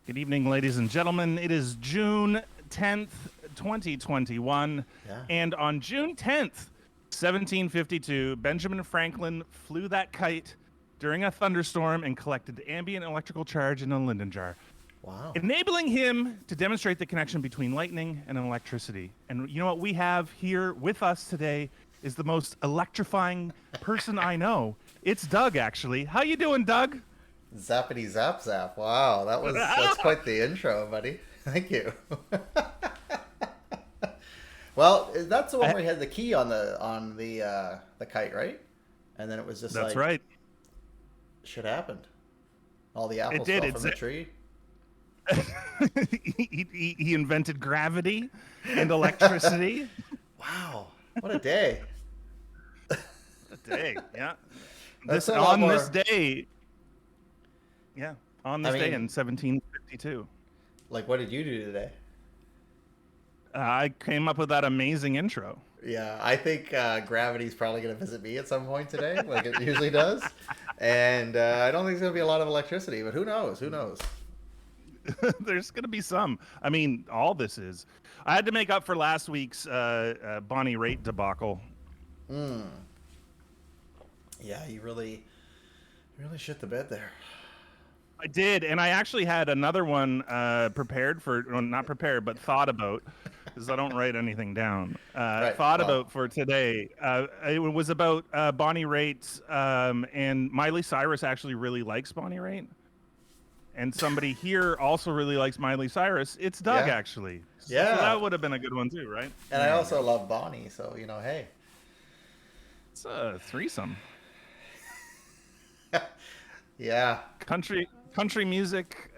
Good evening, ladies and gentlemen. It is June 10th, 2021. Yeah. And on June 10th, 1752, Benjamin Franklin flew that kite during a thunderstorm and collected ambient electrical charge in a Linden jar, Wow. enabling him to demonstrate the connection between lightning and electricity. And you know what we have here with us today is the most electrifying person I know. It's Doug, actually. How you doing, Doug? Zappity zap zap. Wow, that's quite the intro, buddy. Thank you. Well, that's the one where you had the key on the kite, right? And then it was just That's like right. shit happened. All the It apples did. fell from the tree. He invented gravity and electricity. Wow, what a day! What a day, yeah. That's This a lot on more. this day, yeah, on I this day in mean, 1752, like, what did you do today? I came up with that amazing intro. Yeah, I think gravity's probably going to visit me at some point today, like it usually does. And I don't think there's going to be a lot of electricity, but who knows? Who knows? There's gonna be some. I mean, all this is. I had to make up for last week's Bonnie Raitt debacle. Mm. Yeah, you really shit the bed there. I did, and I actually had another one prepared for, well, not prepared, but thought about, because I don't write anything down. Right. Thought Well, about for today. It was about Bonnie Raitt, and Miley Cyrus actually really likes Bonnie Raitt, and somebody here also really likes Miley Cyrus. It's Doug, yeah, actually. So yeah. that would have been a good one too, right? And I There you also go. love Bonnie, so hey. It's a threesome. Yeah. Country music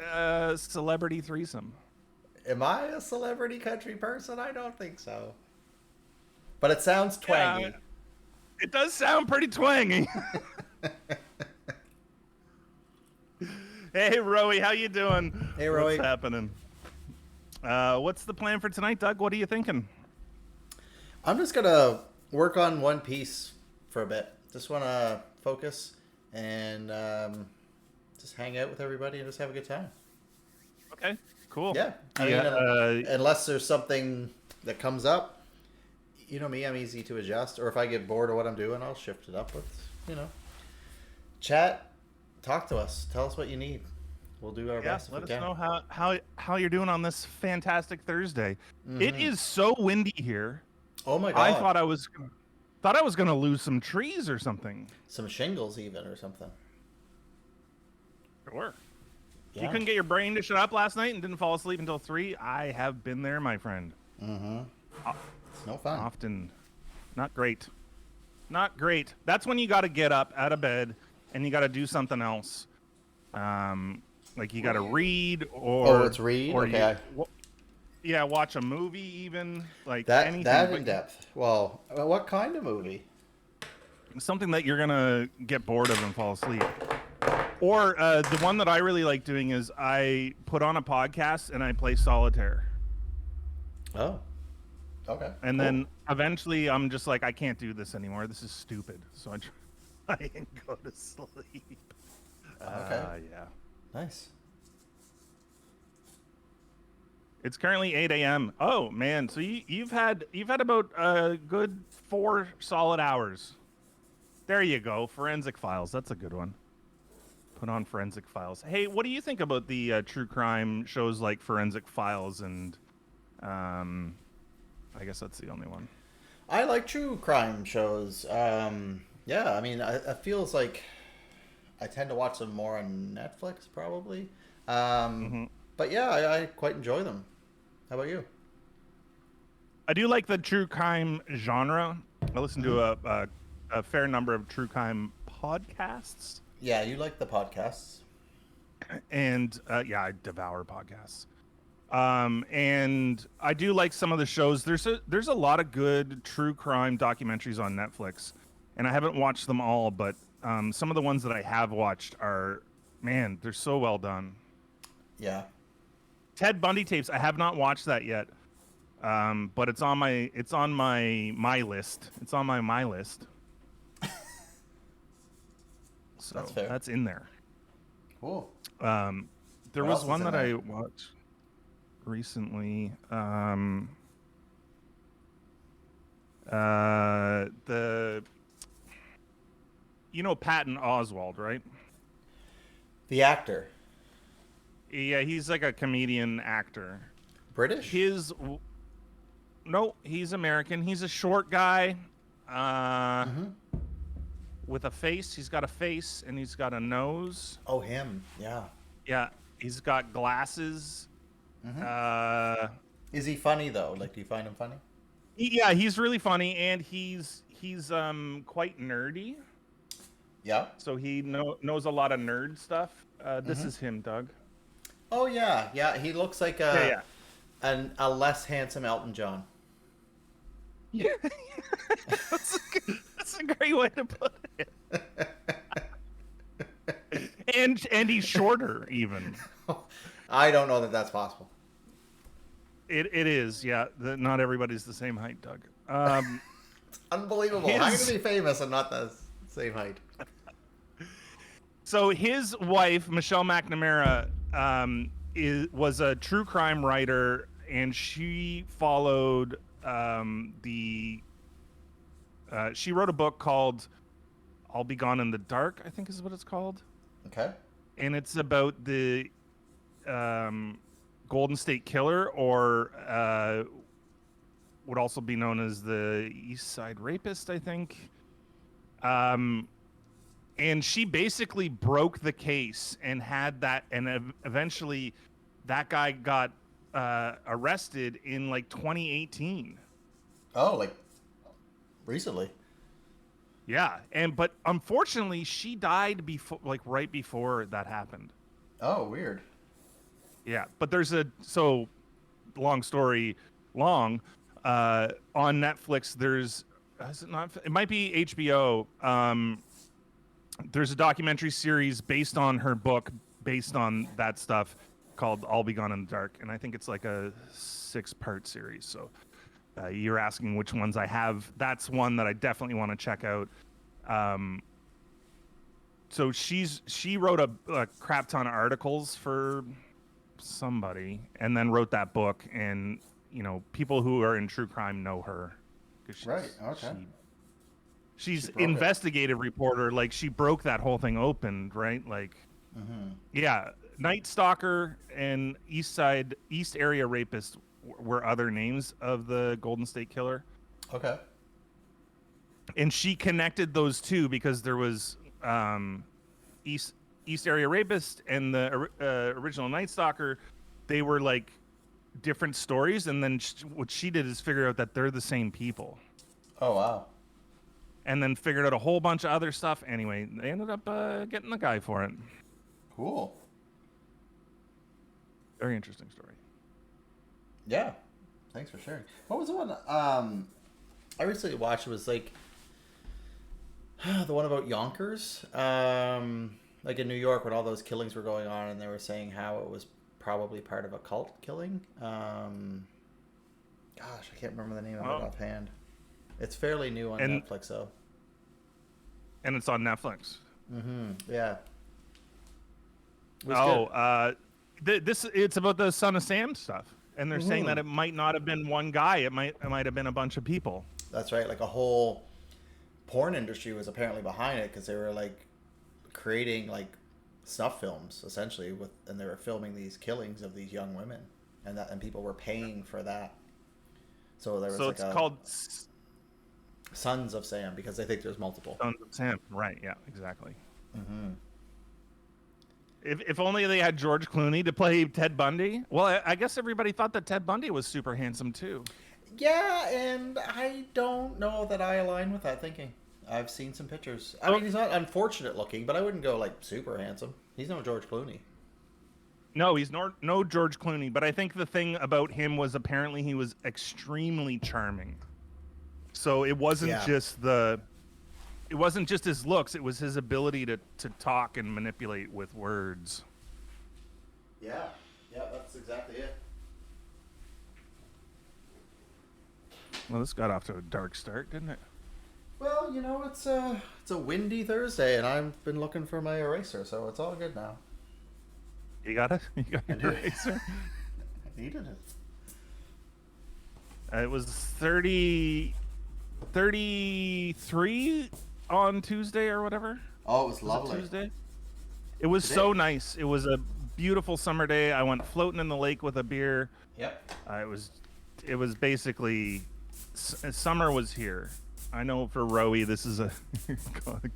celebrity threesome. Am I a celebrity country person? I don't think so. But it sounds Yeah, twangy. it does sound pretty twangy. Hey, Roey, how you doing? Hey, What's Roy. happening? What's the plan for tonight, Doug? What are you thinking? I'm just gonna work on one piece for a bit. Just want to focus and just hang out with everybody and just have a good time. Okay, cool. Yeah, I Yeah, mean, unless there's something that comes up, you know me, I'm easy to adjust. Or if I get bored of what I'm doing, I'll shift it up with, chat, talk to us, tell us what you need. We'll do our yeah. best if we Let us can. know how you're doing on this fantastic Thursday. It Hmm. is so windy here. Oh my I God, thought I was gonna lose some trees or something. some shingles even or something. Sure. You Yeah. couldn't get your brain to shut up last night and didn't fall asleep until 3. I have been there, my friend. Mm-hmm. O- It's no fun. Often, not great. Not great. That's when you got to get up out of bed and you got to do something else. Like you got to read Oh, or it's read. or you, Okay, yeah, watch a movie even like that anything, in but depth. Well, what kind of movie? something that you're gonna get bored of and fall asleep. Or the one that I really like doing is I put on a podcast and I play solitaire. Oh, okay, And cool. then eventually I'm just like, I can't do this anymore. This is stupid. So I try and go to sleep. Okay, Yeah. nice. It's currently 8 a.m. Oh man, so you've had about a good 4 solid hours. There you go. Forensic Files. That's a good one. Put on Forensic Files. Hey, what do you think about the true crime shows like Forensic Files and um, I guess that's the only one. I like true crime shows. Yeah, I mean, it feels like I tend to watch them more on Netflix, probably. Um, Hmm. but yeah, I quite enjoy them. How about you? I do like the true crime genre. I listen Hmm. to a fair number of true crime podcasts, Yeah, you like the podcasts. and yeah, I devour podcasts. And I do like some of the shows. There's a lot of good true crime documentaries on Netflix, and I haven't watched them all, but some of the ones that I have watched are, man, they're so well done. Yeah. Ted Bundy tapes. I have not watched that yet, but it's on my list. It's on my list. So That's fair. that's in there. Cool. Um, There What was else is one in that there? I watched recently. The Patton Oswalt, right? The actor. Yeah, he's like a comedian actor. British? His No, he's American. He's a short guy, uh, Mm-hmm. with a face. He's got a face and he's got a nose. Oh, him. Yeah. Yeah, he's got glasses. Mm-hmm. Uh, Is he funny though? Like, do you find him funny? yeah, he's really funny and he's quite nerdy. Yeah. So he knows a lot of nerd stuff. This Mm-hmm. is him, Doug. Oh yeah, yeah. He looks like Yeah, yeah. a less handsome Elton John. Yeah, that's a great way to put it. And he's shorter even. I don't know that that's possible. It is, yeah. Not everybody's the same height, Doug. Unbelievable. How can you be famous and not the same height? So his wife, Michelle McNamara, was a true crime writer, and she followed she wrote a book called "I'll Be Gone in the Dark," I think is what it's called, Okay. and it's about the Golden State Killer, or would also be known as the East Side Rapist, I think. And she basically broke the case and had that, and eventually that guy got arrested in like 2018. Oh, like recently. Yeah, but unfortunately she died before, like right before that happened. Oh, weird. Yeah, but so long story long, on Netflix there's, is it not, it might be HBO. There's a documentary series based on her book, based on that stuff, called "I'll Be Gone in the Dark," and I think it's like a 6-part series. So you're asking which ones I have. That's one that I definitely want to check out. So she wrote a crap ton of articles for somebody, and then wrote that book. And people who are in true crime know her, because Right. Okay. she's She broke it. investigative reporter. Like, she broke that whole thing open, right? Like, yeah, Night Stalker and East Area Rapist were other names of the Golden State Killer. Okay. And she connected those two because there was East Area Rapist and the original Night Stalker. They were like different stories, and then what she did is figure out that they're the same people. Oh wow. And then figured out a whole bunch of other stuff. Anyway, they ended up getting the guy for it. Cool. Very interesting story. Yeah. Thanks for sharing. What was the one I recently watched? It was like the one about Yonkers. Like in New York when all those killings were going on, and they were saying how it was probably part of a cult killing. Gosh, I can't remember the name of it offhand. It's fairly new on Netflix though. And it's on Netflix. Yeah. It's about the Son of Sam stuff, and they're saying that it might not have been one guy. It might have been a bunch of people. That's right. Like a whole porn industry was apparently behind it, because they were like creating like snuff films essentially and they were filming these killings of these young women, and people were paying for that. So there was it's called Sons of Sam, because they think there's multiple. Sons of Sam, right? Yeah, exactly. If only they had George Clooney to play Ted Bundy. Well, I guess everybody thought that Ted Bundy was super handsome too. Yeah, and I don't know that I align with that thinking. I've seen some pictures. I mean, he's not unfortunate looking, but I wouldn't go like super handsome. He's no George Clooney. No, he's no George Clooney. But I think the thing about him was apparently he was extremely charming. So it wasn't just his looks; it was his ability to talk and manipulate with words. Yeah, that's exactly it. Well, this got off to a dark start, didn't it? Well, it's a windy Thursday, and I've been looking for my eraser, so it's all good now. You got it? You got I your do. razor? I needed it. It was 33 on Tuesday or whatever. Oh, it was Was it lovely. Tuesday? It was Today. so nice. It was a beautiful summer day. I went floating in the lake with a beer. Yep. It was basically summer was here. I know for Rowie, this is a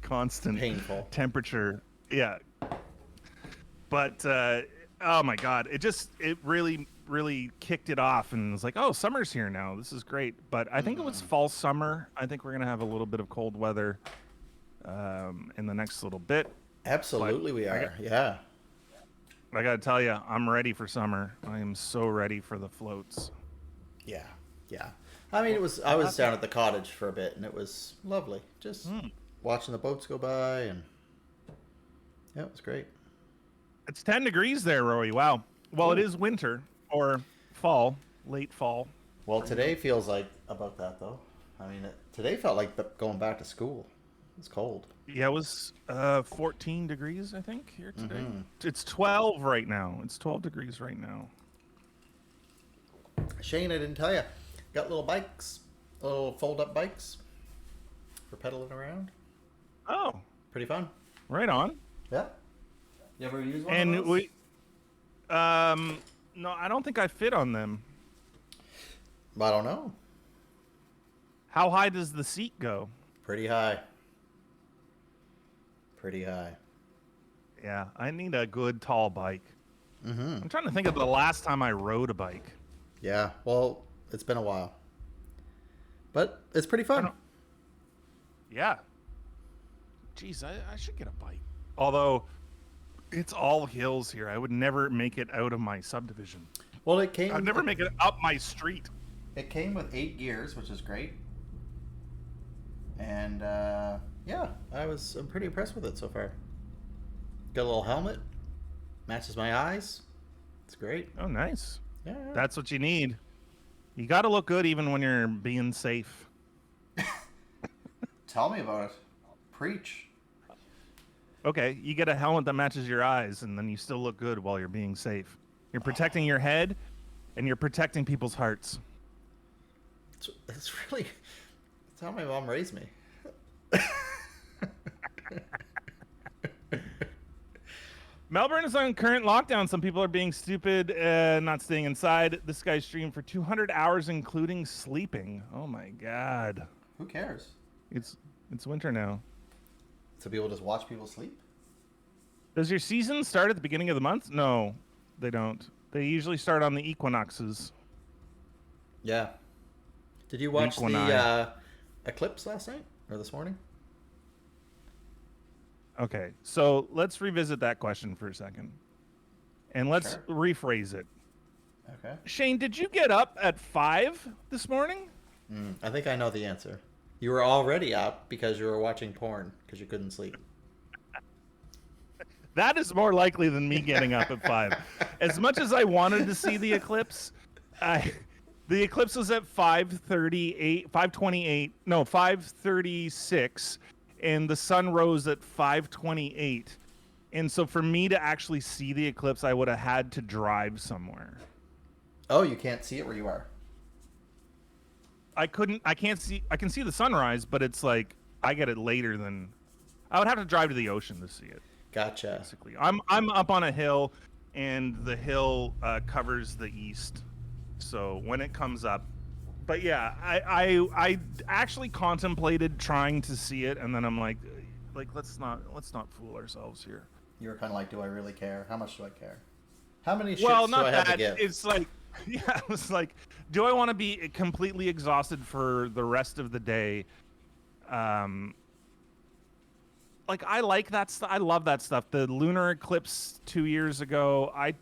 constant Painful. temperature. Yeah, but oh my god, it really kicked it off and was like, oh, summer's here now. This is great. But I think it was fall summer. I think we're gonna have a little bit of cold weather in the next little bit. Absolutely, we are. Yeah. I gotta tell you, I'm ready for summer. I am so ready for the floats. Yeah. Yeah. I mean, I was down at the cottage for a bit, and it was lovely. Just watching the boats go by, and yeah, it was great. It's 10 degrees there, Rory. Wow. Well, Ooh. it is winter or fall, late fall. Well, today feels like about that, though. I mean, today felt like going back to school. It's cold. Yeah, it was 14 degrees, I think, here today. It's 12 right now. It's 12 degrees right now. Shane, I didn't tell you. Got little bikes, little fold-up bikes for pedaling around. Oh, Pretty fun. right on. Yeah. You ever use one And of those? no, I don't think I fit on them. I don't know. How high does the seat go? Pretty high. Pretty high. Yeah, I need a good tall bike. Mm-hmm. I'm trying to think of the last time I rode a bike. Yeah. Well, it's been a while, but it's pretty fun. Yeah. Jeez, I should get a bike. Although, it's all hills here. I would never make it out of my subdivision. Well, it came. I'd never make it up my street. It came with 8 gears, which is great. And yeah, I'm pretty impressed with it so far. Got a little helmet, matches my eyes. It's great. Oh, nice. Yeah. That's what you need. You got to look good even when you're being safe. Tell me about it. Preach. Okay, you get a helmet that matches your eyes, and then you still look good while you're being safe. You're protecting your head, and you're protecting people's hearts. It's really. That's how my mom raised me. Melbourne is on current lockdown. Some people are being stupid, not staying inside. This guy streamed for 200 hours, including sleeping. Oh my god. Who cares? It's winter now. So people just watch people sleep? Does your season start at the beginning of the month? No, they don't. They usually start on the equinoxes. Yeah. Did you watch the eclipse last night or this morning? Okay, so let's revisit that question for a second. And let's rephrase it. Okay. Shane, did you get up at 5 this morning? I think I know the answer. You were already up because you were watching porn because you couldn't sleep. That is more likely than me getting up at 5. As much as I wanted to see the eclipse, the eclipse was at 5:36, and the sun rose at 5:28. And so for me to actually see the eclipse, I would have had to drive somewhere. Oh, you can't see it where you are. I can see the sunrise, but it's like I get it later than I would have to drive to the ocean to see it. Gotcha. Basically, I'm up on a hill, and the hill covers the east. So when it comes up, but yeah, I actually contemplated trying to see it, and then I'm like let's not fool ourselves here. You were kind of like, do I really care? How much do I care? How many shits Well, do not I have that. to give? It's like, yeah, it's like, do I want to be completely exhausted for the rest of the day? Like I like that stuff. I love that stuff. The lunar eclipse 2 years ago, I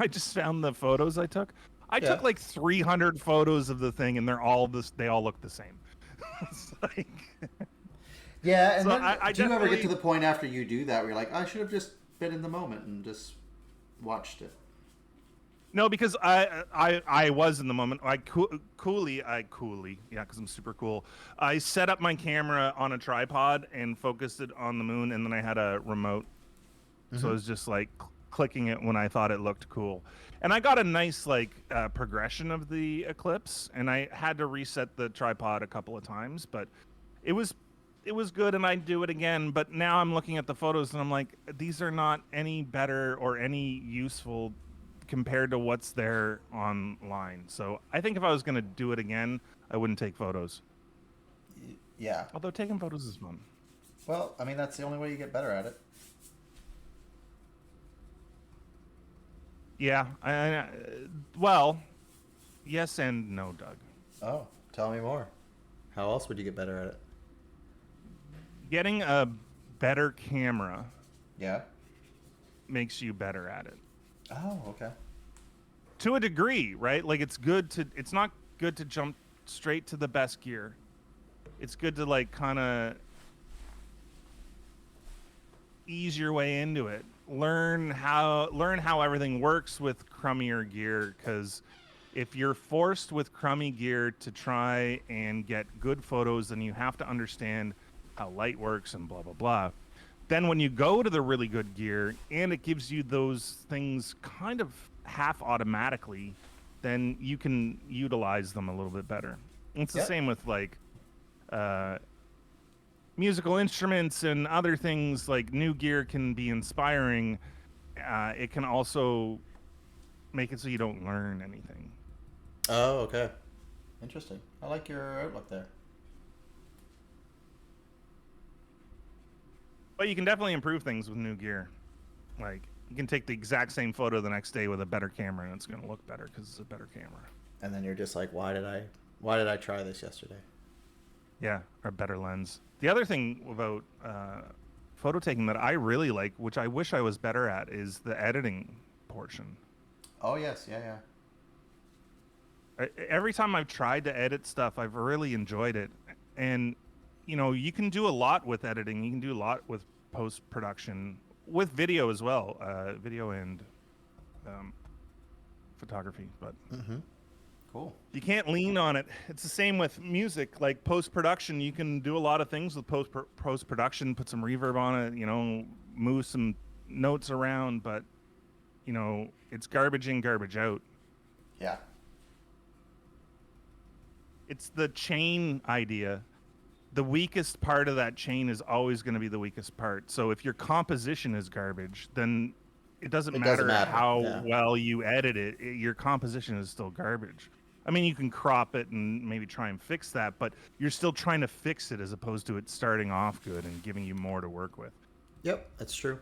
just found the photos I took. I took like 300 photos of the thing, and they all look the same. It's like, yeah, and so then I do you ever get to the point after you do that where you're like, I should have just been in the moment and just watched it? No, because I was in the moment. Coolly, yeah, because I'm super cool. I set up my camera on a tripod and focused it on the moon, and then I had a remote, so it was just like clicking it when I thought it looked cool. And I got a nice like progression of the eclipse, and I had to reset the tripod a couple of times, but it was good, and I'd do it again. But now I'm looking at the photos and I'm like, these are not any better or any useful compared to what's there online. So I think if I was going to do it again, I wouldn't take photos. Yeah. Although taking photos is fun. Well, I mean, that's the only way you get better at it. Yeah. Well, yes and no, Doug. Oh, tell me more. How else would you get better at it? Getting a better camera Yeah. makes you better at it. Oh, okay. To a degree, right? Like it's not good to jump straight to the best gear. It's good to like kind of ease your way into it. Learn how everything works with crummier gear, cuz if you're forced with crummy gear to try and get good photos, then you have to understand how light works and blah blah blah. Then when you go to the really good gear and it gives you those things kind of half automatically, then you can utilize them a little bit better. And it's the same with like musical instruments and other things. Like new gear can be inspiring. It can also make it so you don't learn anything. Oh, okay. Interesting. I like your outlook there. But you can definitely improve things with new gear. Like you can take the exact same photo the next day with a better camera, and it's going to look better because it's a better camera. And then you're just like, why did I try this yesterday? Yeah, or a better lens. The other thing about photo taking that I really like, which I wish I was better at, is the editing portion. Oh yes, yeah. Every time I've tried to edit stuff, I've really enjoyed it. And you can do a lot with editing. You can do a lot with post-production, with video as well, video and photography. But Cool. you can't lean on it. It's the same with music. Like post-production, you can do a lot of things with post-production, put some reverb on it, move some notes around, but, it's garbage in, garbage out. Yeah. It's the chain idea. The weakest part of that chain is always going to be the weakest part. So if your composition is garbage, then it doesn't matter how well you edit it. Your composition is still garbage. I mean, you can crop it and maybe try and fix that, but you're still trying to fix it as opposed to it starting off good and giving you more to work with. Yep, that's true.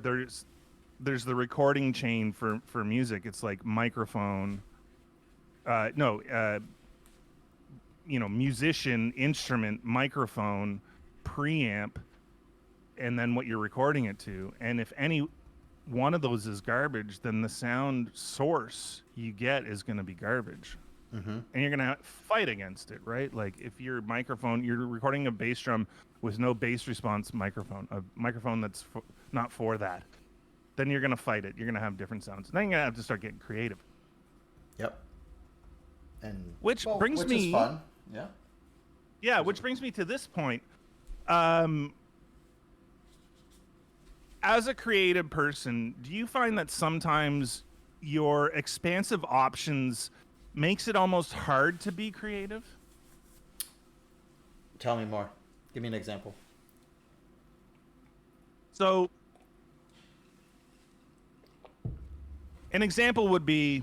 There's the recording chain for music. It's like microphone. Musician, instrument, microphone, preamp, and then what you're recording it to. And if any one of those is garbage, then the sound source you get is going to be garbage. And you're going to fight against it, right? Like if your microphone, you're recording a bass drum with no bass response microphone, a microphone that's not for that, then you're going to fight it. You're going to have different sounds. Then you're going to have to start getting creative. Yep. And which brings me is fun. Yeah. Yeah, which brings me to this point. As a creative person, do you find that sometimes your expansive options makes it almost hard to be creative? Tell me more. Give me an example. So, an example would be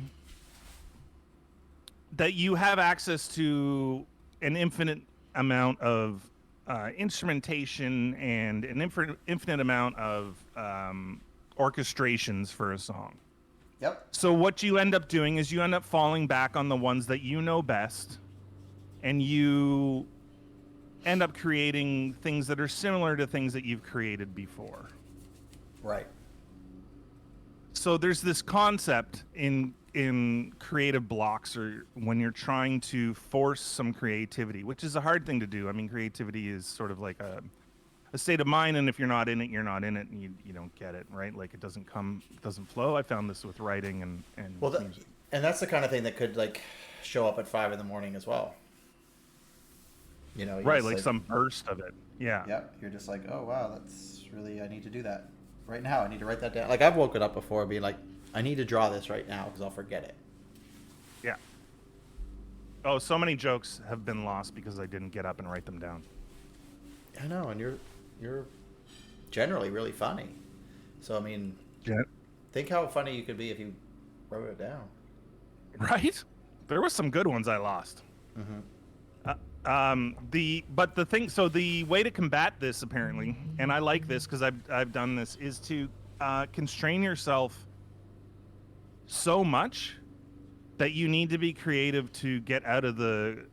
that you have access to an infinite amount of instrumentation and an infinite amount of orchestrations for a song. Yep. So what you end up doing is you end up falling back on the ones that you know best, and you end up creating things that are similar to things that you've created before. Right. So there's this concept in creative blocks, or when you're trying to force some creativity, which is a hard thing to do. I mean, creativity is sort of like a state of mind, and if you're not in it, you're not in it, and you don't get it, right? Like it doesn't flow. I found this with writing and music. And that's the kind of thing that could like show up at 5 a.m. as well. Right, like some burst of it. Yeah. Yep. You're just like, oh wow, that's really, I need to do that right now. I need to write that down. Like I've woken up before being like, I need to draw this right now because I'll forget it. Yeah. Oh, so many jokes have been lost because I didn't get up and write them down. I know, and you're generally really funny. So I mean, Yeah. think how funny you could be if you wrote it down. Right? There were some good ones I lost. Mm-hmm. The way to combat this apparently, and I like this because I've done this, is to constrain yourself so much that you need to be creative to get out of the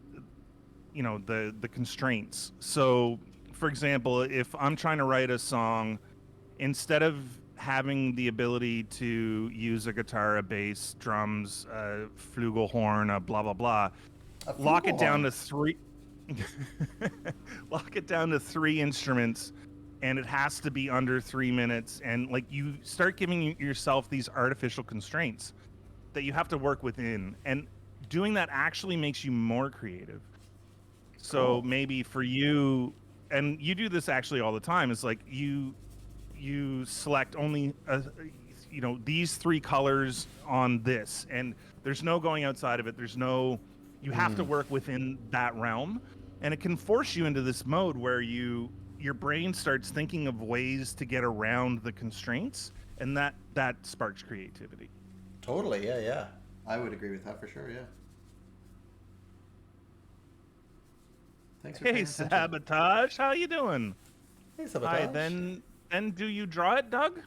the constraints. So for example, if I'm trying to write a song, instead of having the ability to use a guitar, a bass, drums, a flugelhorn, a blah blah blah, A lock it down flugelhorn. to three lock it down to 3 instruments, and it has to be under 3 minutes, and like you start giving yourself these artificial constraints that you have to work within, and doing that actually makes you more creative. So Cool. maybe for you, and you do this actually all the time, is like you select only these three colors on this, and there's no going outside of it. There's no, you have to work within that realm, and it can force you into this mode where your brain starts thinking of ways to get around the constraints, and that sparks creativity. Totally, yeah, yeah. I would agree with that for sure, yeah. Thanks for Hey paying attention. Sabotage, how you doing? Hey, Hi. Sabotage. Then do you draw it, Doug?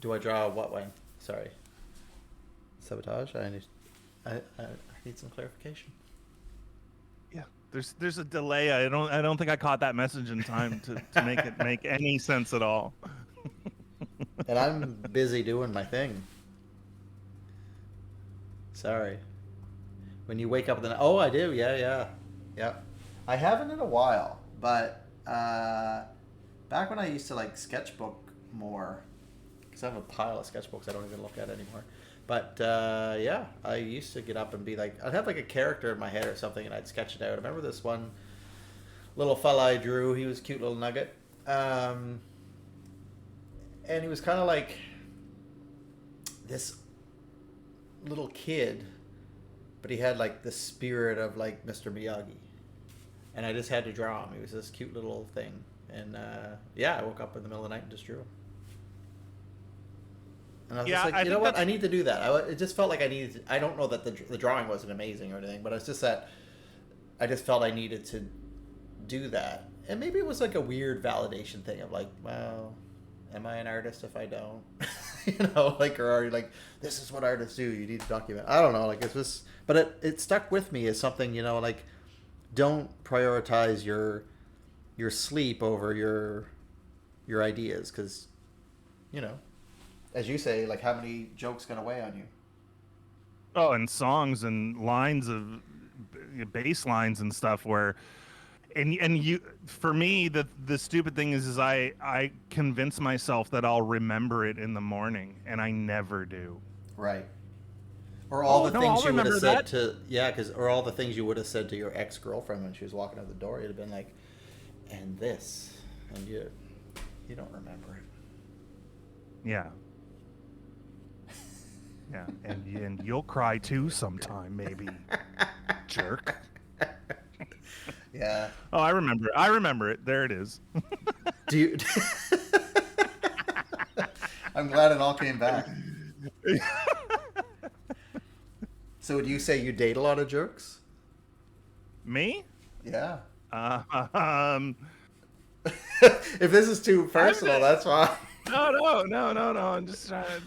Do I draw what way? Sorry. Sabotage? I need some clarification. Yeah. There's a delay. I don't think I caught that message in time to make it make any sense at all. And I'm busy doing my thing. Sorry. When you wake up in the oh, I do. Yeah. I haven't in a while, but back when I used to like sketchbook more, because I have a pile of sketchbooks I don't even look at anymore. But yeah, I used to get up and be like, I'd have like a character in my head or something, and I'd sketch it out. I remember this one little fella I drew. He was a cute little nugget, and he was kind of like this little kid, but he had like the spirit of like Mr. Miyagi, and I just had to draw him. He was this cute little thing, and yeah, I woke up in the middle of the night and just drew him. And I was just like, you know what? I need to do that. It just felt like I needed to, I don't know that the drawing wasn't amazing or anything, but it's just that I just felt I needed to do that. And maybe it was like a weird validation thing of like, well, am I an artist if I don't? You know, like, or are you like, this is what artists do. You need to document. I don't know. Like, it's just, but it stuck with me as something, you know, like, don't prioritize your sleep over your ideas, because, you know, as you say, like, how many jokes gonna weigh on you? Oh, and songs and lines of bass lines and stuff where and you, for me, the stupid thing is I convince myself that I'll remember it in the morning, and I never do. Right. Or all the no, things I'll you would have remember said that. to, yeah, because, or all the things you would have said to your ex-girlfriend when she was walking out the door, you'd have been like, and this, and you don't remember it. Yeah. Yeah, and you'll cry too sometime, maybe, jerk. Yeah. Oh, I remember. I remember it. There it is. Do you? I'm glad it all came back. So would you say you date a lot of jerks? Me? Yeah. Um. If this is too personal, that's fine. No. I'm just trying to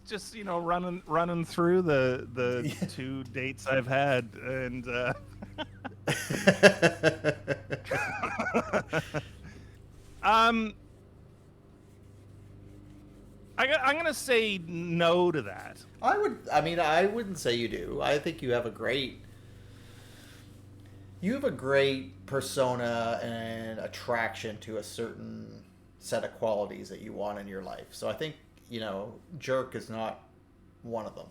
just running through the Yeah. 2 dates I've had, and um, I'm gonna say no to that. I wouldn't say you do. I think you have a great persona and attraction to a certain set of qualities that you want in your life. So I think, jerk is not one of them.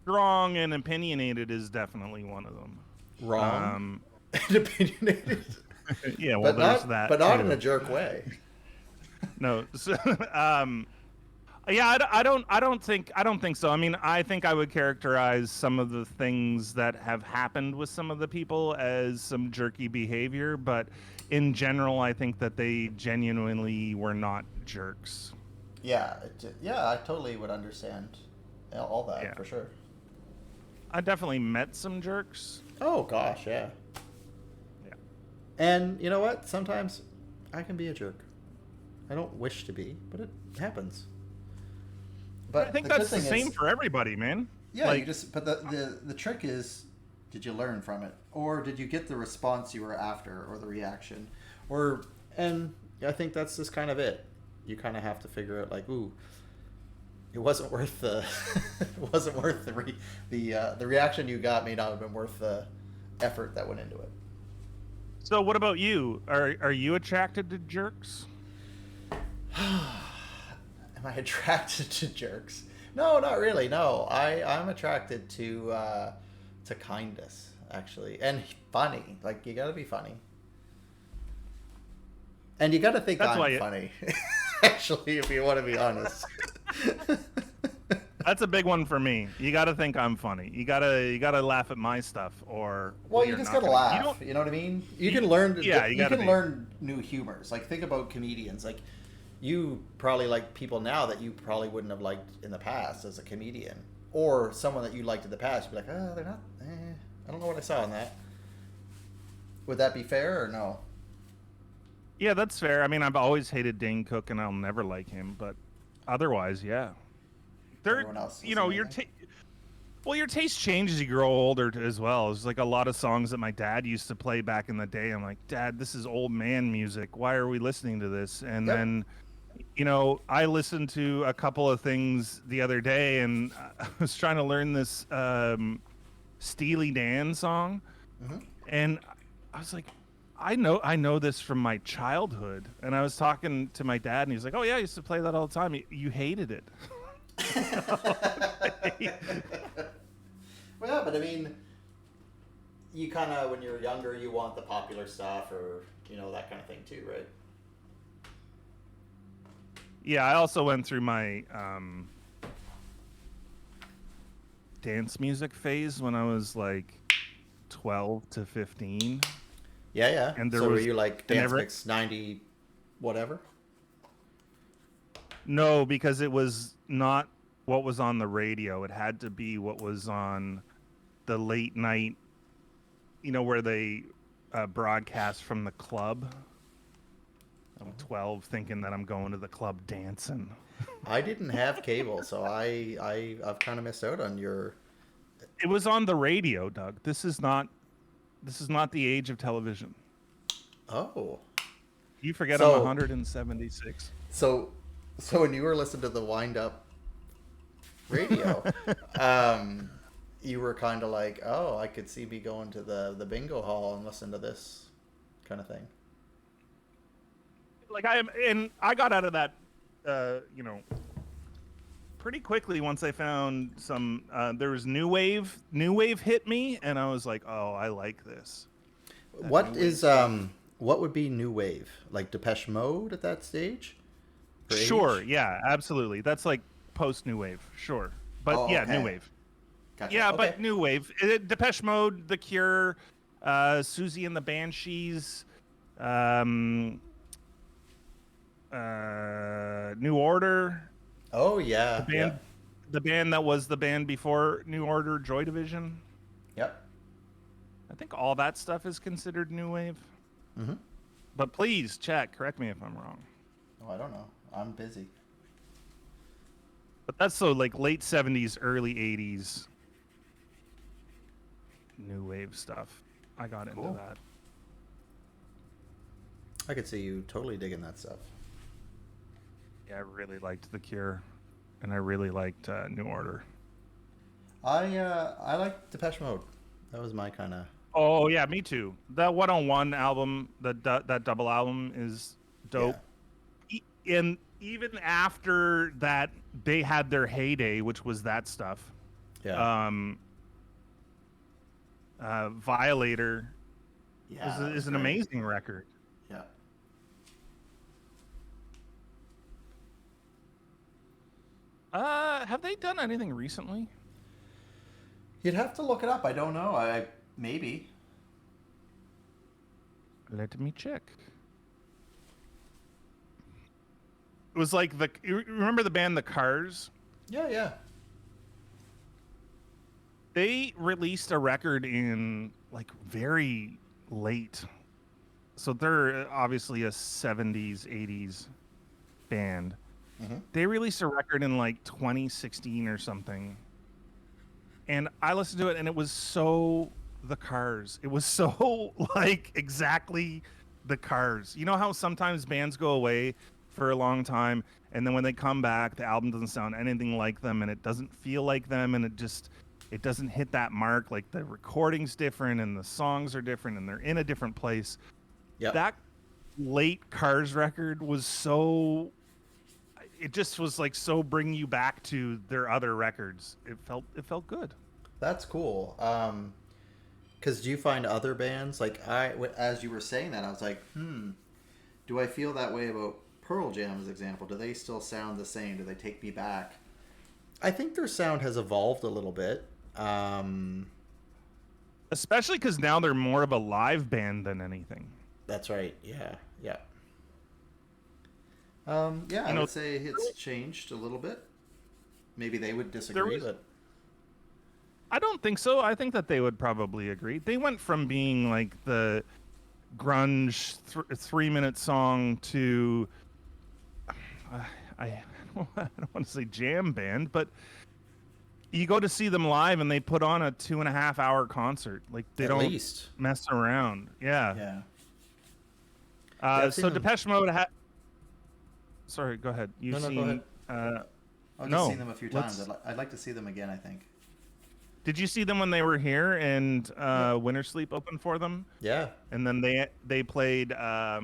Strong and opinionated is definitely one of them. Wrong. And opinionated. Yeah, well, there's that. But not too. in a jerk way. No. So, Yeah, I don't think so. I mean, I think I would characterize some of the things that have happened with some of the people as some jerky behavior, but in general, I think that they genuinely were not jerks. Yeah, yeah, I totally would understand all that Yeah. for sure. I definitely met some jerks. Oh gosh, yeah. Yeah. And you know what? Sometimes I can be a jerk. I don't wish to be, but it happens. I But think the good that's the thing same is, for everybody, man. yeah, you Like, just. But the trick is, did you learn from it, or did you get the response you were after, or the reaction, or and I think that's just kind of it. You kind of have to figure out like, ooh, it wasn't worth the, it wasn't worth the reaction you got may not have been worth the effort that went into it. so what about you? Are you attracted to jerks? Am I attracted to jerks? No, not really. No, I'm attracted to kindness actually, and funny. Like you gotta be funny, and you gotta think That's why I'm funny. Actually, if you want to be honest. That's a big one for me. You got to think I'm funny. You gotta laugh at my stuff, or Well, you you're just not gotta gonna. You laugh. don't. You know what I mean? You can learn. Yeah, you you gotta can be. learn new humors. Like think about comedians. Like you probably like people now that you probably wouldn't have liked in the past as a comedian, or someone that you liked in the past. You'd be like, oh, they're not. I don't know what I saw in that. Would that be fair or no? Yeah, that's fair. I mean, I've always hated Dane Cook, and I'll never like him. But otherwise, yeah. There, Everyone else you is know, your amazing. well, your taste changes as you grow older as well. There's like a lot of songs that my dad used to play back in the day. I'm like, Dad, this is old man music. Why are we listening to this? And Yep. then, I listened to a couple of things the other day, and I was trying to learn this Steely Dan song, Hmm. and I was like, I know this from my childhood. And I was talking to my dad, and he's like, "Oh yeah, I used to play that all the time. You hated it." Well, yeah, but I mean, you kind of when you're younger, you want the popular stuff or that kind of thing too, right? Yeah, I also went through my dance music phase when I was like 12 to 15, Yeah, yeah. and there So were was you like and Dance never Mix 90 whatever? no, because it was not what was on the radio. It had to be what was on the late night, where they broadcast from the club. I'm 12 thinking that I'm going to the club dancing. I didn't have cable, so I've kind of missed out on your. It was on the radio, Doug. This is not the age of television. Oh. You forget I'm So 176. so so when you were listening to the wind up radio, um you were kind of like, "Oh, I could see me going to the bingo hall and listen to this kind of thing." Like I got out of that, pretty quickly once I found some. There was new wave. New wave hit me, and I was like, "Oh, I like this." That new What wave is stuff. what would be new wave? Like Depeche Mode at that stage? For Sure, age? yeah, absolutely. That's like post new wave, sure. But Oh, yeah, new okay. wave. Gotcha. Yeah, Okay. but new wave. Depeche Mode, The Cure, Susie and the Banshees, um, New Order, Oh the yeah, band, yep. the band that was the band before New Order, Joy Division. Yep. I think all that stuff is considered new wave. Mhm. But please check. Correct me if I'm wrong. Oh, I don't know. I'm busy. But that's so like late 70s, early 80s new wave stuff. I got into Cool. that. I could see you totally digging that stuff. Yeah, I really liked The Cure, and I really liked New Order. I like Depeche Mode. That was my kind of. Oh yeah, me too. That one-on-one album, that double album is Yeah. dope. And even after that, they had their heyday, which was that stuff. Yeah. Um, Violator Yeah, that was is an great. amazing record. Yeah. Have they done anything recently? You'd have to look it up. I don't know. I maybe. Let me check. It was like you remember the band The Cars? Yeah, yeah. They released a record in like very late. So they're obviously a 70s, 80s band. Mm-hmm. They released a record in like 2016 or something. And I listened to it and it was so The Cars. It was so like exactly The Cars. You know how sometimes bands go away for a long time and then when they come back the album doesn't sound anything like them and it doesn't feel like them and it doesn't hit that mark, like the recording's different and the songs are different and they're in a different place. Yep. That late Cars record was so, it just was like so bring you back to their other records. It felt good. That's cool. Because do you find other bands like as you were saying that, I was like, do I feel that way about Pearl Jam as example? Do they still sound the same? Do they take me back? I think their sound has evolved a little bit. Especially because now they're more of a live band than anything. That's right. Yeah, yeah. Yeah, I You know, would say it's changed a little bit. Maybe they would disagree, but I don't think so. I think that they would probably agree. They went from being like the grunge 3-minute song to I don't want to say jam band, but you go to see them live and they put on a 2.5-hour concert. Like they at don't least, mess around. Yeah. yeah. Yeah, I've seen So them. Depeche Mode Sorry, go ahead. No, go ahead. I've no, just seen them a few times. I'd like to see them again, I think. Did you see them when they were here and Winter Sleep opened for them? Yeah. And then they played that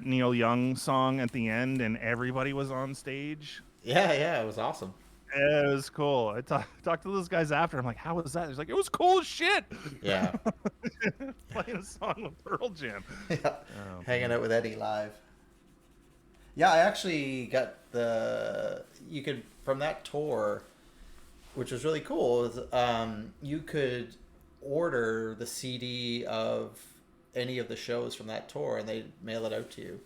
Neil Young song at the end, and everybody was on stage. Yeah, it was awesome. It was cool. I talked to those guys after. I'm like, how was that? He's like, it was cool as shit. Yeah. Playing a song with Pearl Jam. Yeah. Oh, Hanging out with Eddie live. Yeah, I actually got you could, from that tour, which was really cool, is you could order the CD of any of the shows from that tour and they'd mail it out to you.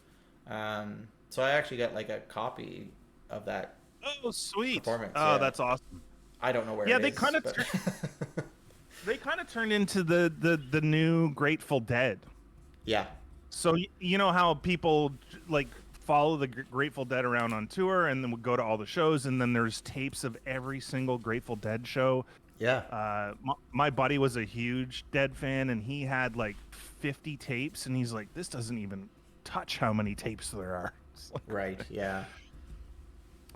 So I actually got like a copy of that Oh, sweet. performance. Oh, Yeah. that's awesome. I don't know where Yeah, it they is. kind of but... they kind of turned into the new Grateful Dead. Yeah. So you know how people like follow the Grateful Dead around on tour and then would go to all the shows and then there's tapes of every single Grateful Dead show. Yeah. My buddy was a huge Dead fan and he had like 50 tapes and he's like, this doesn't even touch how many tapes there are. Like, Right. Yeah.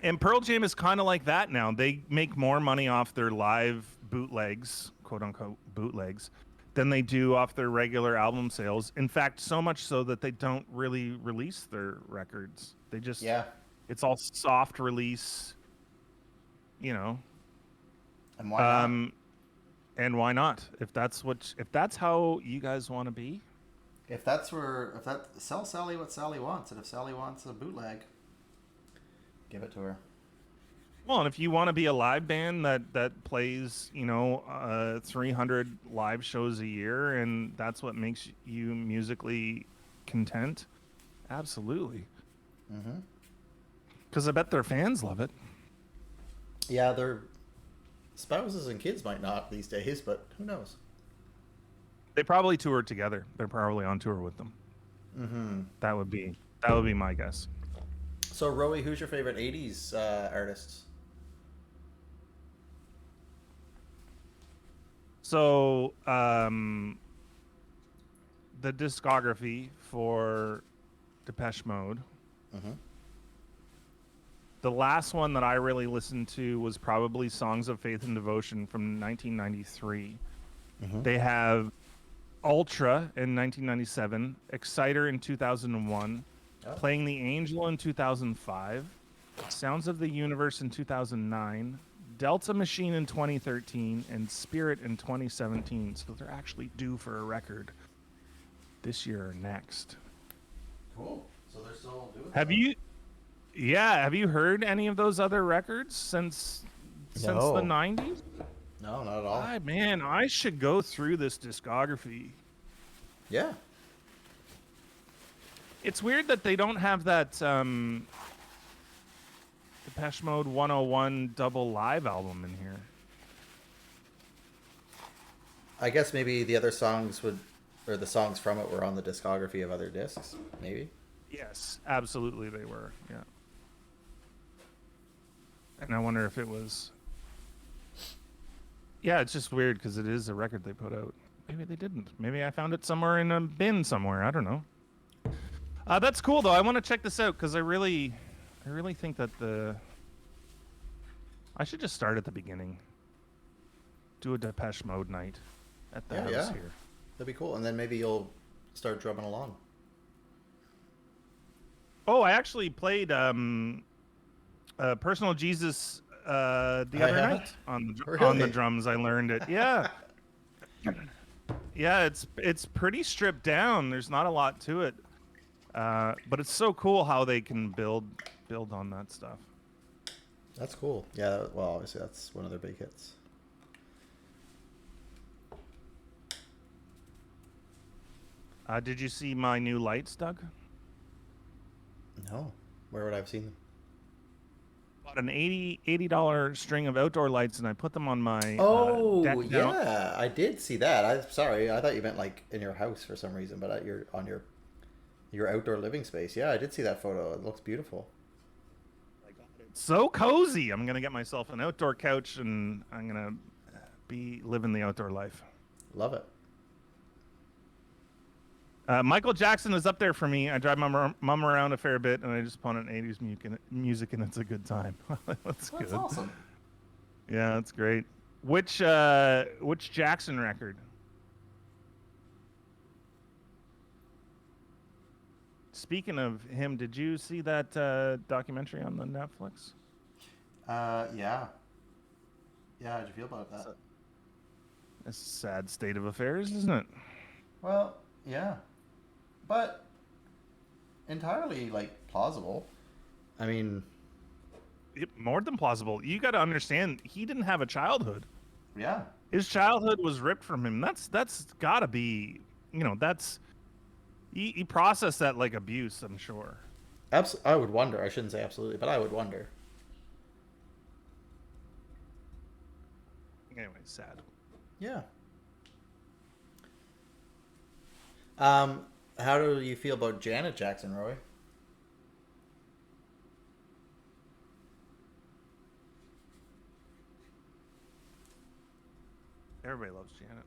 and Pearl Jam is kind of like that now. They make more money off their live bootlegs, quote unquote bootlegs, than they do off their regular album sales. In fact, so much so that they don't really release their records. They just, it's all soft release, you know. And why not? And why not? If that's how you guys want to be. If sell Sally what Sally wants, and if Sally wants a bootleg, give it to her. Well, and if you want to be a live band that plays, 300 live shows a year, and that's what makes you musically content, absolutely. Mm-hmm. Because I bet their fans love it. Yeah, their spouses and kids might not these days, but who knows? They probably tour together. They're probably on tour with them. Mm-hmm. That would be my guess. So, Rowie, who's your favorite '80s artists? So, the discography for Depeche Mode. Mm-hmm. The last one that I really listened to was probably Songs of Faith and Devotion from 1993. Mm-hmm. They have Ultra in 1997, Exciter in 2001, Playing the Angel in 2005, Sounds of the Universe in 2009, Delta Machine in 2013, and Spirit in 2017. So they're actually due for a record this year or next. Cool. So they're still doing. Have you? Yeah, have you heard any of those other records since the No, 90s? no, not at all. Man, I should go through this discography. Yeah, It's weird that they don't have that Depeche Mode 101 double live album in here. I guess maybe the other songs would, or the songs from it were on the discography of other discs. Maybe. Yes, absolutely they were. Yeah. And I wonder if it was. Yeah, it's just weird because it is a record they put out. Maybe they didn't. Maybe I found it somewhere in a bin somewhere. I don't know. That's cool though. I want to check this out because I really think that I should just start at the beginning. Do a Depeche Mode night at the house Yeah, here. that'd be cool. And then maybe you'll start drumming along. Oh, I actually played Personal Jesus the other yeah? night on the Really? drums. I learned it. Yeah. Yeah, it's pretty stripped down. There's not a lot to it. But it's so cool how they can build on that stuff. That's cool. Yeah. Well, obviously that's one of their big hits. Did you see my new lights, Doug? No. Where would I have seen them? Bought an $80 string of outdoor lights, and I put them on my Oh, deck now. yeah. I did see that. I'm sorry. I thought you meant like in your house for some reason, but you're on your outdoor living space. Yeah, I did see that photo. It looks beautiful. So cozy. I'm gonna get myself an outdoor couch, and I'm gonna be living the outdoor life. Love it. Michael Jackson is up there for me. I drive my mom around a fair bit, and I just put on 80s music, and it's a good time. That's good. That's awesome. Yeah, that's great. Which Jackson record? Speaking of him, did you see that documentary on the Netflix? Yeah. Yeah, how'd you feel about that? It's a sad state of affairs, isn't it? Well, yeah. But entirely like plausible. I mean, More than plausible. You got to understand, he didn't have a childhood. yeah. His childhood was ripped from him. That's got to be, that's he processed that like abuse, I'm sure. I would wonder. I shouldn't say absolutely, but I would wonder. Anyway, sad. Yeah. How do you feel about Janet Jackson, Roy? Everybody loves Janet.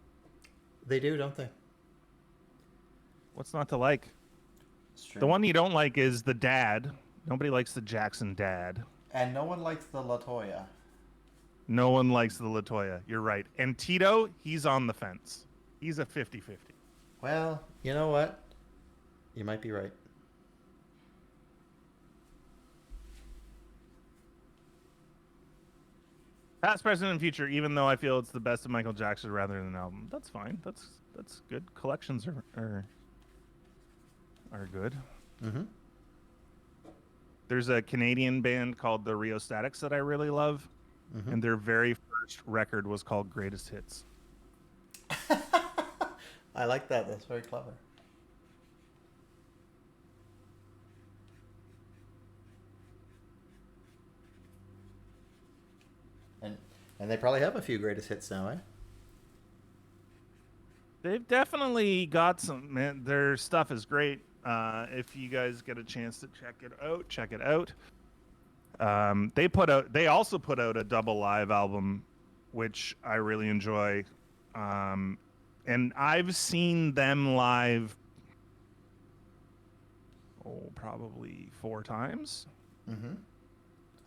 They do, don't they? What's not to like? It's true. The one you don't like is the dad. Nobody likes the Jackson dad. And no one likes the Latoya. No one likes the Latoya. You're right. And Tito, he's on the fence. He's a 50-50. Well, you know what? You might be right. Past, present, and future, even though I feel it's the best of Michael Jackson rather than an album. That's fine. That's good. Collections are good. Mm-hmm. There's a Canadian band called the Rio Statics that I really love. Mm-hmm. And their very first record was called Greatest Hits. I like that. That's very clever. And they probably have a few greatest hits now, eh? They've definitely got some, man. Their stuff is great. If you guys get a chance to check it out, check it out. They also put out a double live album, which I really enjoy. And I've seen them live, probably 4 times. Mm-hmm.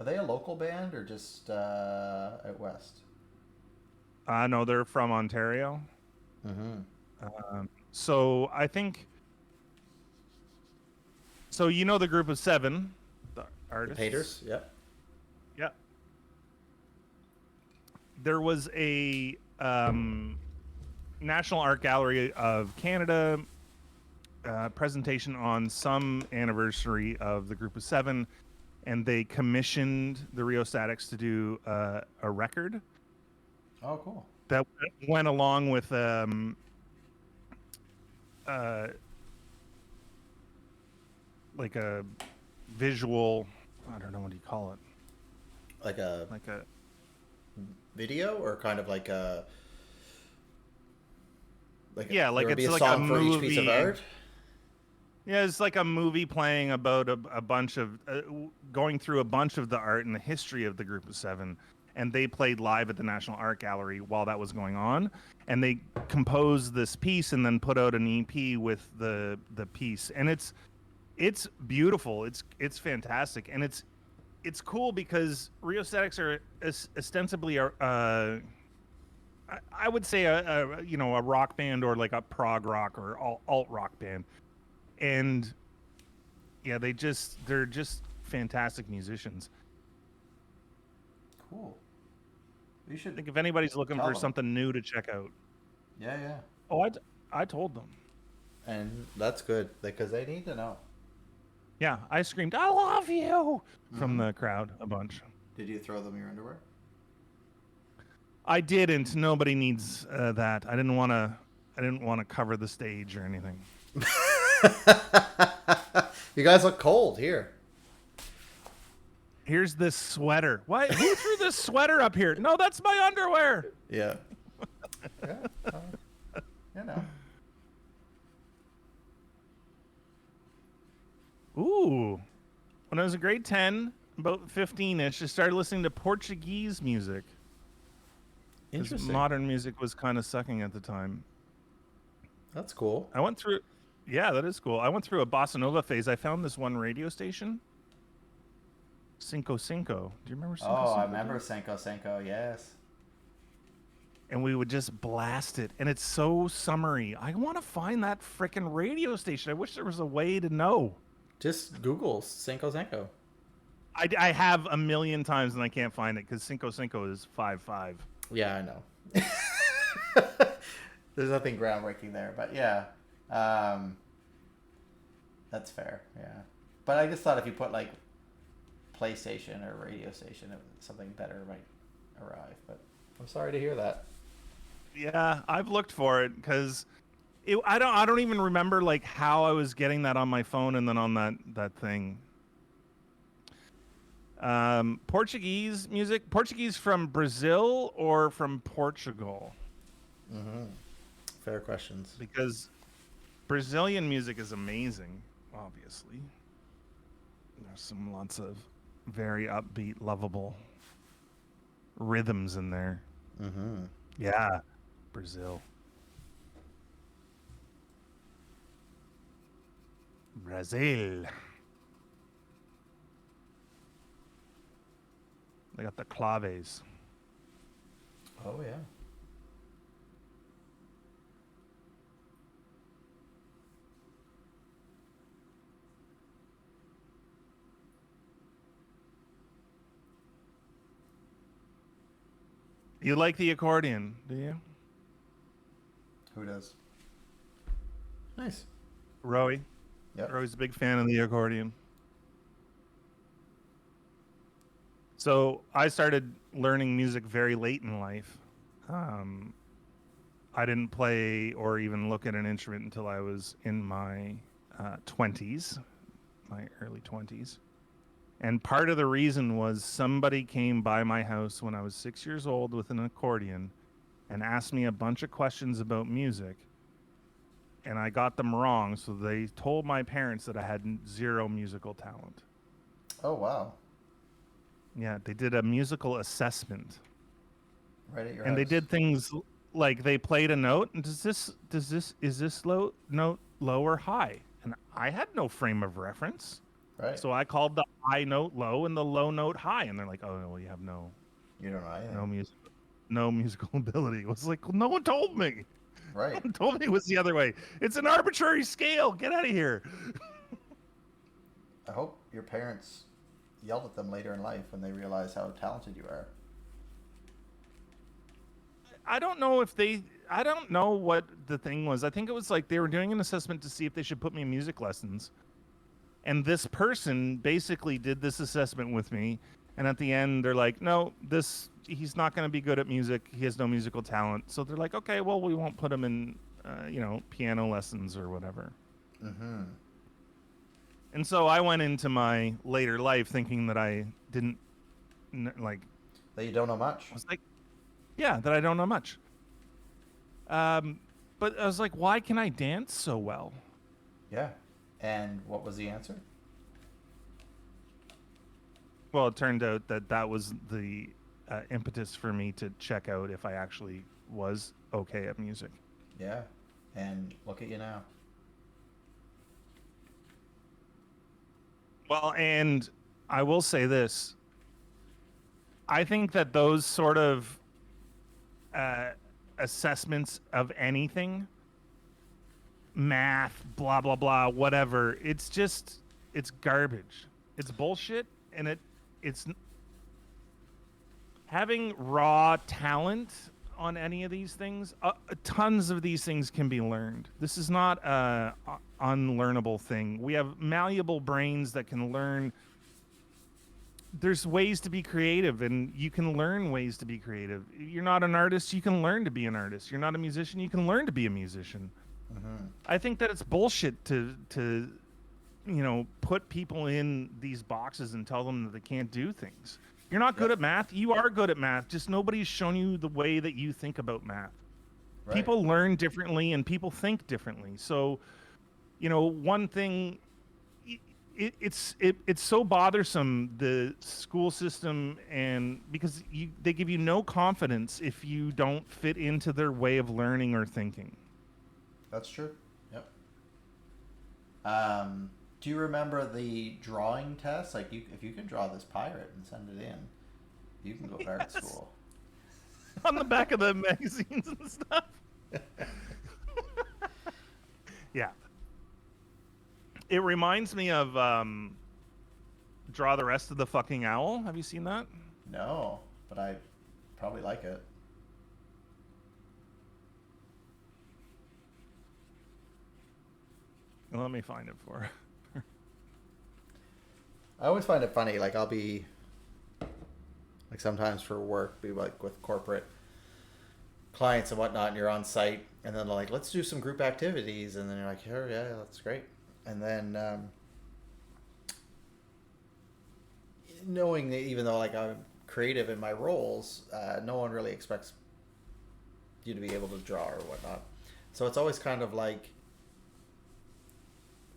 Are they a local band or just out west? No, they're from Ontario. Mm-hmm. So I think. So you know the group of 7, the artists. The Paters, yep. Yeah. There was a National Art Gallery of Canada presentation on some anniversary of the group of 7, and they commissioned the Rheostatics to do a record Oh, cool. that went along with uh, like a visual. I don't know what do you call it. Like a Like a video, or kind of like a yeah, there like would be it's a like a song for each piece of movie. art. Yeah, it's like a movie playing about a bunch of going through a bunch of the art and the history of the Group of Seven, and they played live at the National Art Gallery while that was going on, and they composed this piece and then put out an EP with the piece, and it's beautiful. It's fantastic, and it's cool because Rheostatics are ostensibly I would say a rock band or like a prog rock or alt rock band, and yeah, they're just fantastic musicians. Cool. You I should think if anybody's looking tell for them. something new to check out, Yeah, yeah. oh, I told them. And that's good because they need to know. Yeah, I screamed, "I love you" from Mm-hmm. the crowd a bunch. Did you throw them your underwear? I didn't. Nobody needs that. I didn't want to. I didn't want to cover the stage or anything. You guys look cold here. Here's this sweater. Why? Who threw this sweater up here? No, that's my underwear. Yeah. Yeah. You know. Ooh. When I was in grade 10, about 15-ish, I started listening to Portuguese music. 'Cause Interesting. modern music was kind of sucking at the time. That's cool. I went through, yeah, that is cool. I went through a bossa nova phase. I found this one radio station, Cinco Cinco. Do you remember Cinco Oh, Cinco? I remember Senko Senko, yes. And we would just blast it, and it's so summery. I want to find that frickin' radio station. I wish there was a way to know. Just Google Senko Senko. I have a million times and I can't find it because Cinco Cinco is 5-5. Yeah, I know. There's nothing groundbreaking there, but yeah. That's fair, yeah. But I just thought if you put like PlayStation or radio station, something better might arrive. But I'm sorry to hear that. Yeah, I've looked for it because I don't even remember like how I was getting that on my phone and then on that thing. Portuguese music, Portuguese from Brazil or from Portugal? Mm-hmm. Fair questions. Because Brazilian music is amazing, obviously. There's lots of very upbeat, lovable rhythms in there. Mm-hmm. Yeah, Brazil. Brazil. They got the claves. Oh yeah. You like the accordion, do you? Who does? Nice. Rowie? Yep. Rowie's a big fan of the accordion. So I started learning music very late in life. I didn't play or even look at an instrument until I was in my 20s, my early 20s. And part of the reason was somebody came by my house when I was 6 years old with an accordion and asked me a bunch of questions about music. And I got them wrong, so they told my parents that I had zero musical talent. Oh wow. Yeah, they did a musical assessment. Right at your And house. they did things like they played a note and is this note low or high? And I had no frame of reference. Right. So I called the high note low and the low note high, and they're like, "Oh, well, you have You don't know anything. no musical ability." I was like, well, "No one told me. No Right. one told me it was the other way. It's an arbitrary scale. Get out of here." I hope your parents yelled at them later in life when they realized how talented you are. I don't know if I don't know what the thing was. I think it was like they were doing an assessment to see if they should put me in music lessons. And this person basically did this assessment with me, and at the end they're like, no, this he's not going to be good at music. He has no musical talent. So they're like, okay, well, we won't put him in, piano lessons or whatever. Mm-hmm. And so I went into my later life thinking that I didn't like. That you don't know much. I was like, yeah, that I don't know much. But I was like, why can I dance so well? Yeah. And what was the answer? Well, it turned out that that was the impetus for me to check out if I actually was okay at music. Yeah. And look at you now. Well, and I will say this. I think that those sort of assessments of anything, math, blah, blah, blah, whatever, it's garbage. It's bullshit. And it's having raw talent on any of these things. Tons of these things can be learned. This is not a unlearnable thing. We have malleable brains that can learn. There's ways to be creative, and you can learn ways to be creative. You're not an artist, you can learn to be an artist. You're not a musician, you can learn to be a musician. Mm-hmm. I think that it's bullshit to put people in these boxes and tell them that they can't do things. You're not good at math. You are good at math. Just nobody's shown you the way that you think about math. Right. People learn differently and people think differently. So, one thing, it's so bothersome, the school system, and because they give you no confidence if you don't fit into their way of learning or thinking. That's true. Yep. Do you remember the drawing test? Like, if you can draw this pirate and send it in, you can go to art school. On the back of the magazines and stuff. Yeah. It reminds me of Draw the Rest of the Fucking Owl. Have you seen that? No, but I probably like it. Well, let me find it for. I always find it funny. Like, I'll be like, sometimes for work, be like with corporate clients and whatnot, and you're on site, and then they're like, let's do some group activities, and then you're like, oh yeah, that's great. And then knowing that even though like I'm creative in my roles, no one really expects you to be able to draw or whatnot. So it's always kind of like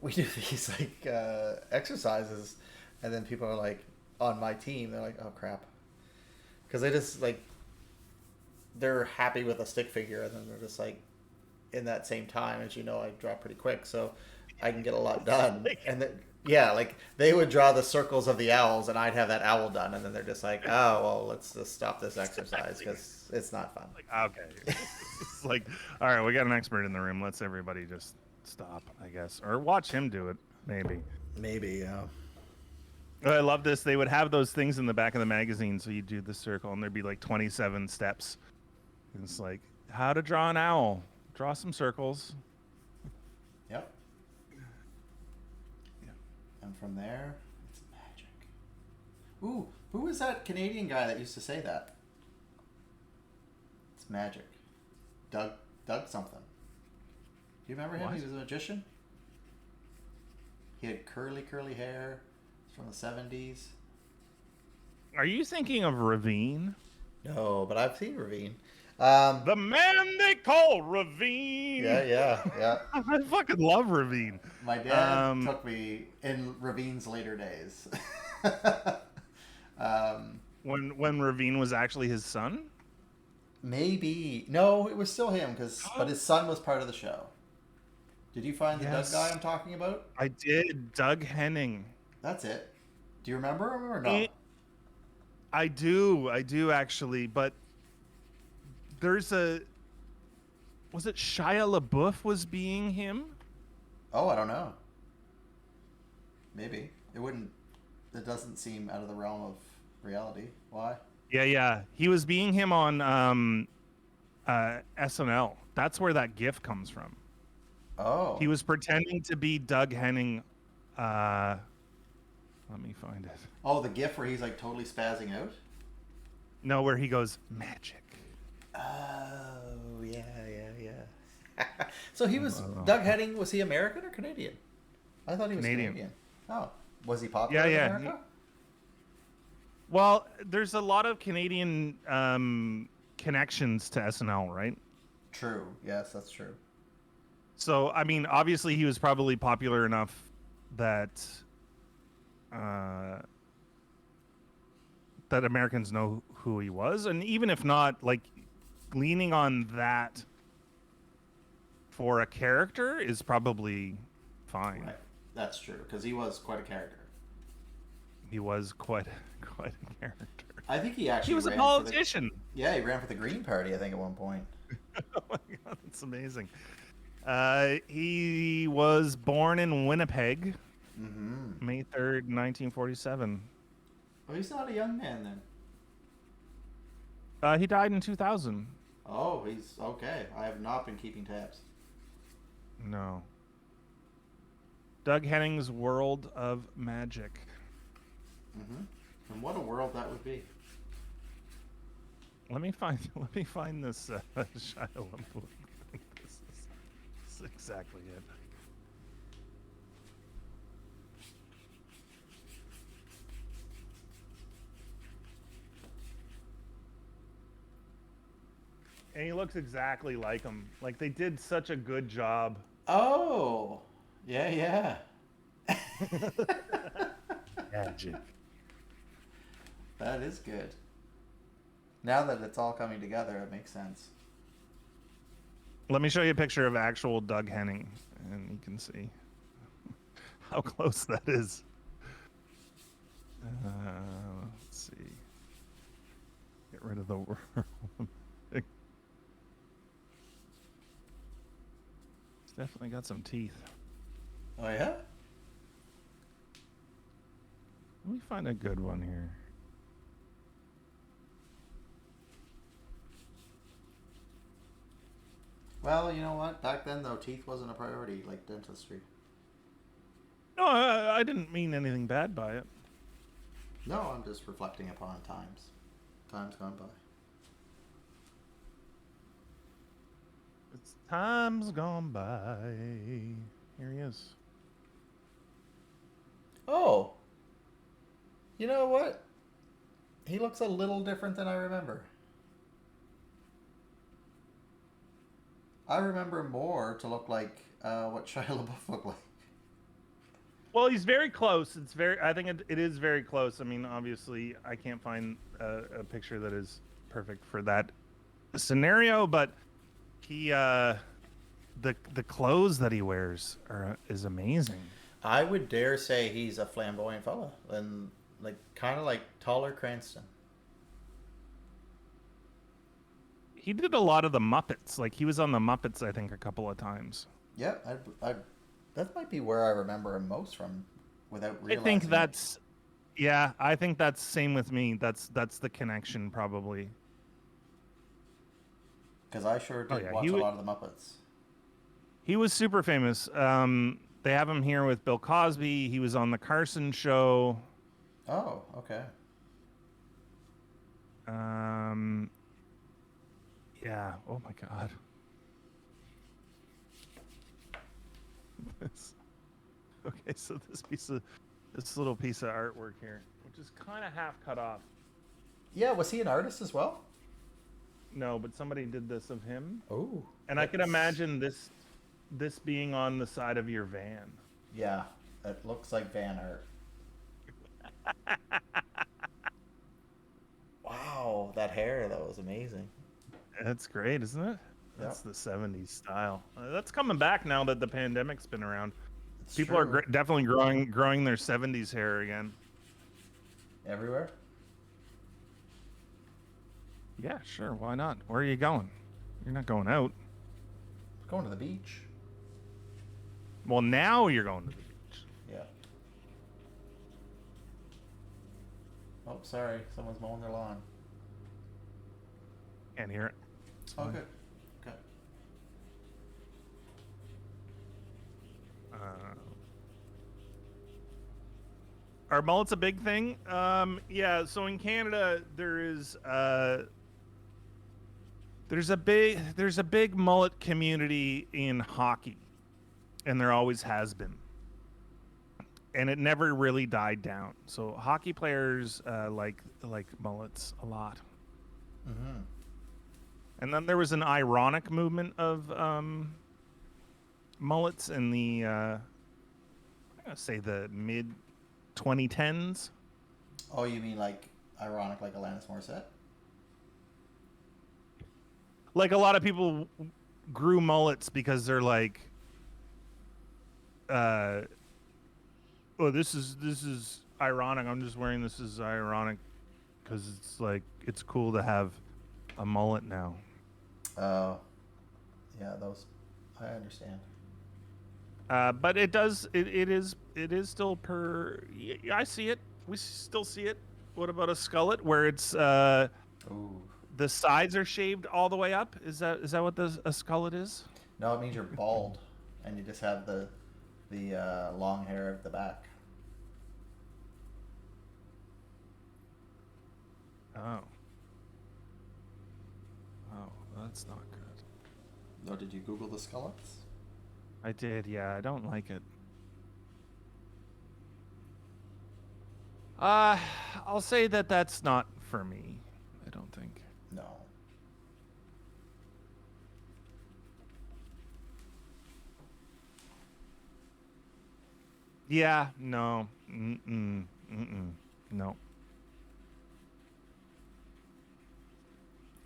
we do these like exercises, and then people are like on my team, they're like, oh crap, because they just like they're happy with a stick figure, and then they're just like, in that same time, as you know, I draw pretty quick, so I can get a lot done. And then, yeah, like they would draw the circles of the owls, and I'd have that owl done, and then they're just like, oh well, let's just stop this exercise because it's not fun. Like, okay, it's like, all right, we got an expert in the room. Let's everybody just stop, I guess, or watch him do it. Maybe, yeah. I love this. They would have those things in the back of the magazine, so you do the circle, and there'd be like 27 steps. And it's like, how to draw an owl. Draw some circles. Yep. Yeah. And from there, it's magic. Ooh, who was that Canadian guy that used to say that? It's magic. Doug something. Do you remember him? What? He was a magician. He had curly hair. He's from the 70s. Are you thinking of Ravine? No, but I've seen Ravine. The man they call Ravine. Yeah. I fucking love Ravine. My dad took me in Ravine's later days. When Ravine was actually his son? Maybe. No, it was still him, but his son was part of the show. Did you find the Doug guy I'm talking about? I did. Doug Henning. That's it. Do you remember him or no? I do actually, but was it Shia LaBeouf was being him? Oh, I don't know. Maybe. It doesn't seem out of the realm of reality. Why? Yeah. He was being him on SNL. That's where that gif comes from. Oh. He was pretending to be Doug Henning Let me find it. Oh, the gif where he's like totally spazzing out. No, where he goes magic. Oh yeah, yeah. So he was Oh. Doug Henning. Was he American or Canadian? I thought he was Canadian. Canadian. Oh, was he popular in Yeah. America? Well, there's a lot of Canadian connections to SNL, right? True. Yes, that's true. So, I mean, obviously, he was probably popular enough that uh, that Americans know who he was, and even if not, like leaning on that for a character is probably fine. Right. That's true because he was quite a character. He was quite quite a character. I think he actually He was a ran politician. Yeah, he ran for the Green Party. I think at one point. Oh my god, that's amazing. He was born in Winnipeg, Mm-hmm. May 3rd, 1947. Oh, he's not a young man then. He died in 2000. Oh, he's okay. I have not been keeping tabs. No. Doug Henning's World of Magic. Mm-hmm. And what a world that would be. Let me find this Shia LaBeouf. This is exactly it. And he looks exactly like him. Like they did such a good job. Oh, yeah. Magic. That is good. Now that it's all coming together, it makes sense. Let me show you a picture of actual Doug Henning, and you can see how close that is. Let's see. Get rid of the world. It's definitely got some teeth. Oh yeah. Let me find a good one here. Well, you know what? Back then, though, teeth wasn't a priority like dentistry. No, I didn't mean anything bad by it. No, I'm just reflecting upon times gone by. It's times gone by. Here he is. Oh, you know what? He looks a little different than I remember. I remember more to look like what Shia LaBeouf looked like. Well, he's very close. It's very. I think it is very close. I mean, obviously, I can't find a picture that is perfect for that scenario, but he, the clothes that he wears is amazing. I would dare say he's a flamboyant fella, and like kind of like taller Cranston. He did a lot of the Muppets. Like he was on the Muppets, I think, a couple of times. Yeah, that might be where I remember him most from, without I realizing. think that's, yeah. I think that's same with me. That's the connection probably. Because I sure did watch a lot of the Muppets. He was super famous. They have him here with Bill Cosby. He was on the Carson Show. Oh, okay. Yeah. Oh my God. Okay, so this little piece of artwork here, which is kind of half cut off. Yeah, was he an artist as well? No, but somebody did this of him. Oh. And I can imagine this being on the side of your van. Yeah, it looks like van art. Wow, that hair, that was amazing. That's great, isn't it? That's Yep. the 70s style. That's coming back now that the pandemic's been around. It's People true. are definitely growing their 70s hair again. Everywhere? Yeah, sure. Why not? Where are you going? You're not going out. Going to the beach. Well, now you're going to the beach. Yeah. Oh, sorry. Someone's mowing their lawn. Can't hear it. It's Oh, fine. good. Okay. Are mullets a big thing? Yeah. So in Canada, there's a big mullet community in hockey, and there always has been, and it never really died down. So hockey players like mullets a lot. Mm-hmm. And then there was an ironic movement of mullets in the I'm gonna say the mid 2010s. Oh, you mean like ironic, like Alanis Morissette? Like a lot of people grew mullets because they're like, uh, oh, this is ironic. I'm just wearing this is ironic because it's like it's cool to have a mullet now. Oh, yeah, those. I understand. But it is still per. I see it. We still see it. What about a skullet where it's Ooh. the sides are shaved all the way up? Is that what a skullet is? No, it means you're bald, and you just have the long hair at the back. Oh, oh, that's not good. Oh, did you Google the skullets? I did, yeah. I don't like it. Uh, I'll say that that's not for me. I don't think. No. Yeah, no. Mm-mm. Mm-mm. No.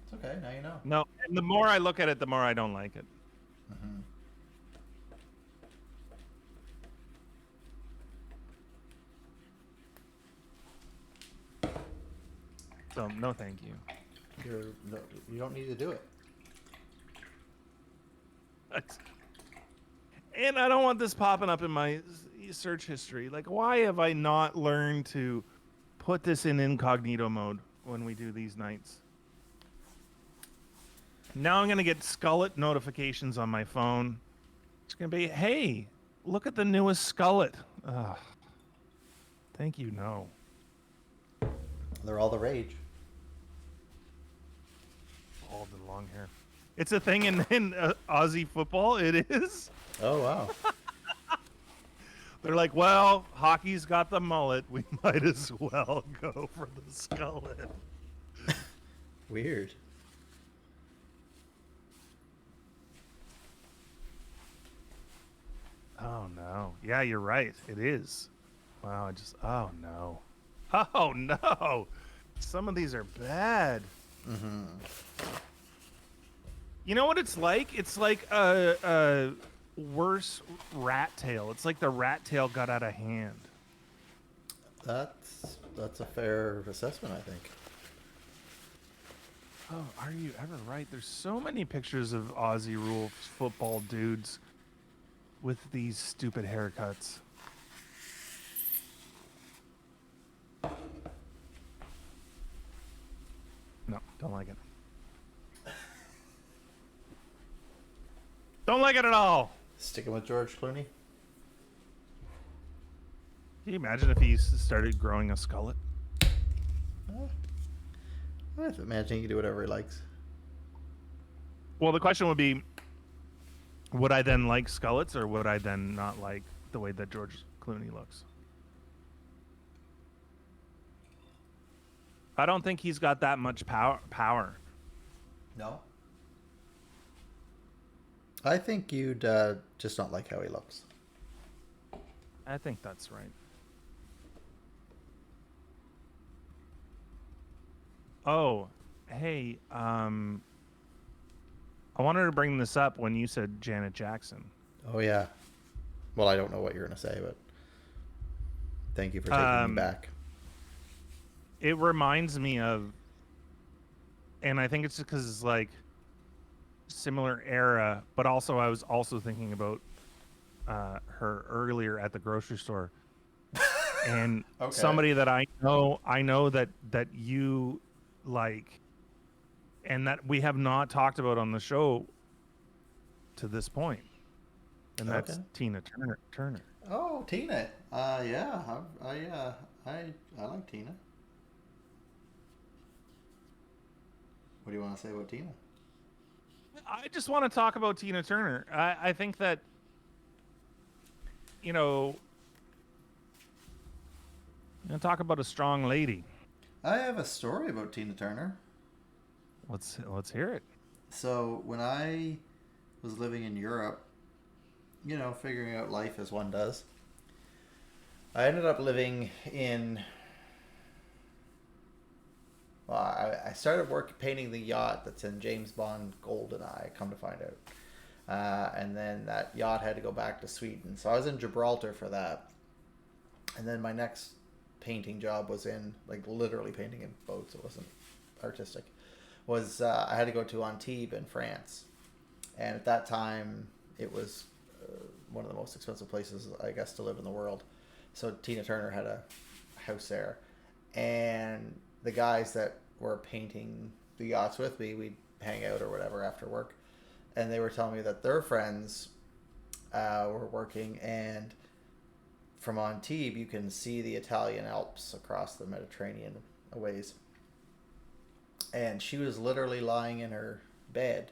It's okay. Now you know. No. And the more I look at it, the more I don't like it. Mm-hmm. So, no thank you. No, you don't need to do it. And I don't want this popping up in my search history. Like, why have I not learned to put this in incognito mode when we do these nights? Now I'm going to get skullet notifications on my phone. It's going to be, hey, look at the newest skullet. Ugh. Thank you, no. They're all the rage. All the long hair. It's a thing in Aussie football. It is. Oh wow. They're like, well, hockey's got the mullet. We might as well go for the skullet. Weird. Oh no. Yeah, you're right. It is. Wow, oh no. Oh no. Some of these are bad. Mm-hmm. You know what it's like? It's like a worse rat tail. It's like the rat tail got out of hand. That's a fair assessment, I think. Oh, are you ever right? There's so many pictures of Aussie rule football dudes with these stupid haircuts. No, don't like it. Don't like it at all. Sticking with George Clooney. Can you imagine if he started growing a skullet? I imagine he can do whatever he likes. Well, the question would be, would I then like skullets, or would I then not like the way that George Clooney looks? I don't think he's got that much power. No. I think you'd just not like how he looks. I think that's right. Oh, hey, I wanted to bring this up when you said Janet Jackson. Oh yeah. Well, I don't know what you're gonna say, but thank you for taking me back. It reminds me of, and I think it's just because it's like similar era, but also I was also thinking about her earlier at the grocery store, and Okay. somebody that I know that you like, and that we have not talked about on the show to this point. and Okay. that's Tina Turner. Oh, Tina. Yeah. I like Tina. What do you want to say about Tina? I just want to talk about Tina Turner. I think that, you know, talk about a strong lady. I have a story about Tina Turner. Let's hear it. So when I was living in Europe, figuring out life as one does, I ended up living in. Well, I started work painting the yacht that's in James Bond Goldeneye. Come to find out, and then that yacht had to go back to Sweden, so I was in Gibraltar for that. And then my next painting job was in like literally painting in boats. It wasn't artistic. Was I had to go to Antibes in France, and at that time it was one of the most expensive places I guess to live in the world. So Tina Turner had a house there, and the guys that were painting the yachts with me, we'd hang out or whatever after work, and they were telling me that their friends were working, and from Antibes you can see the Italian Alps across the Mediterranean a ways. And she was literally lying in her bed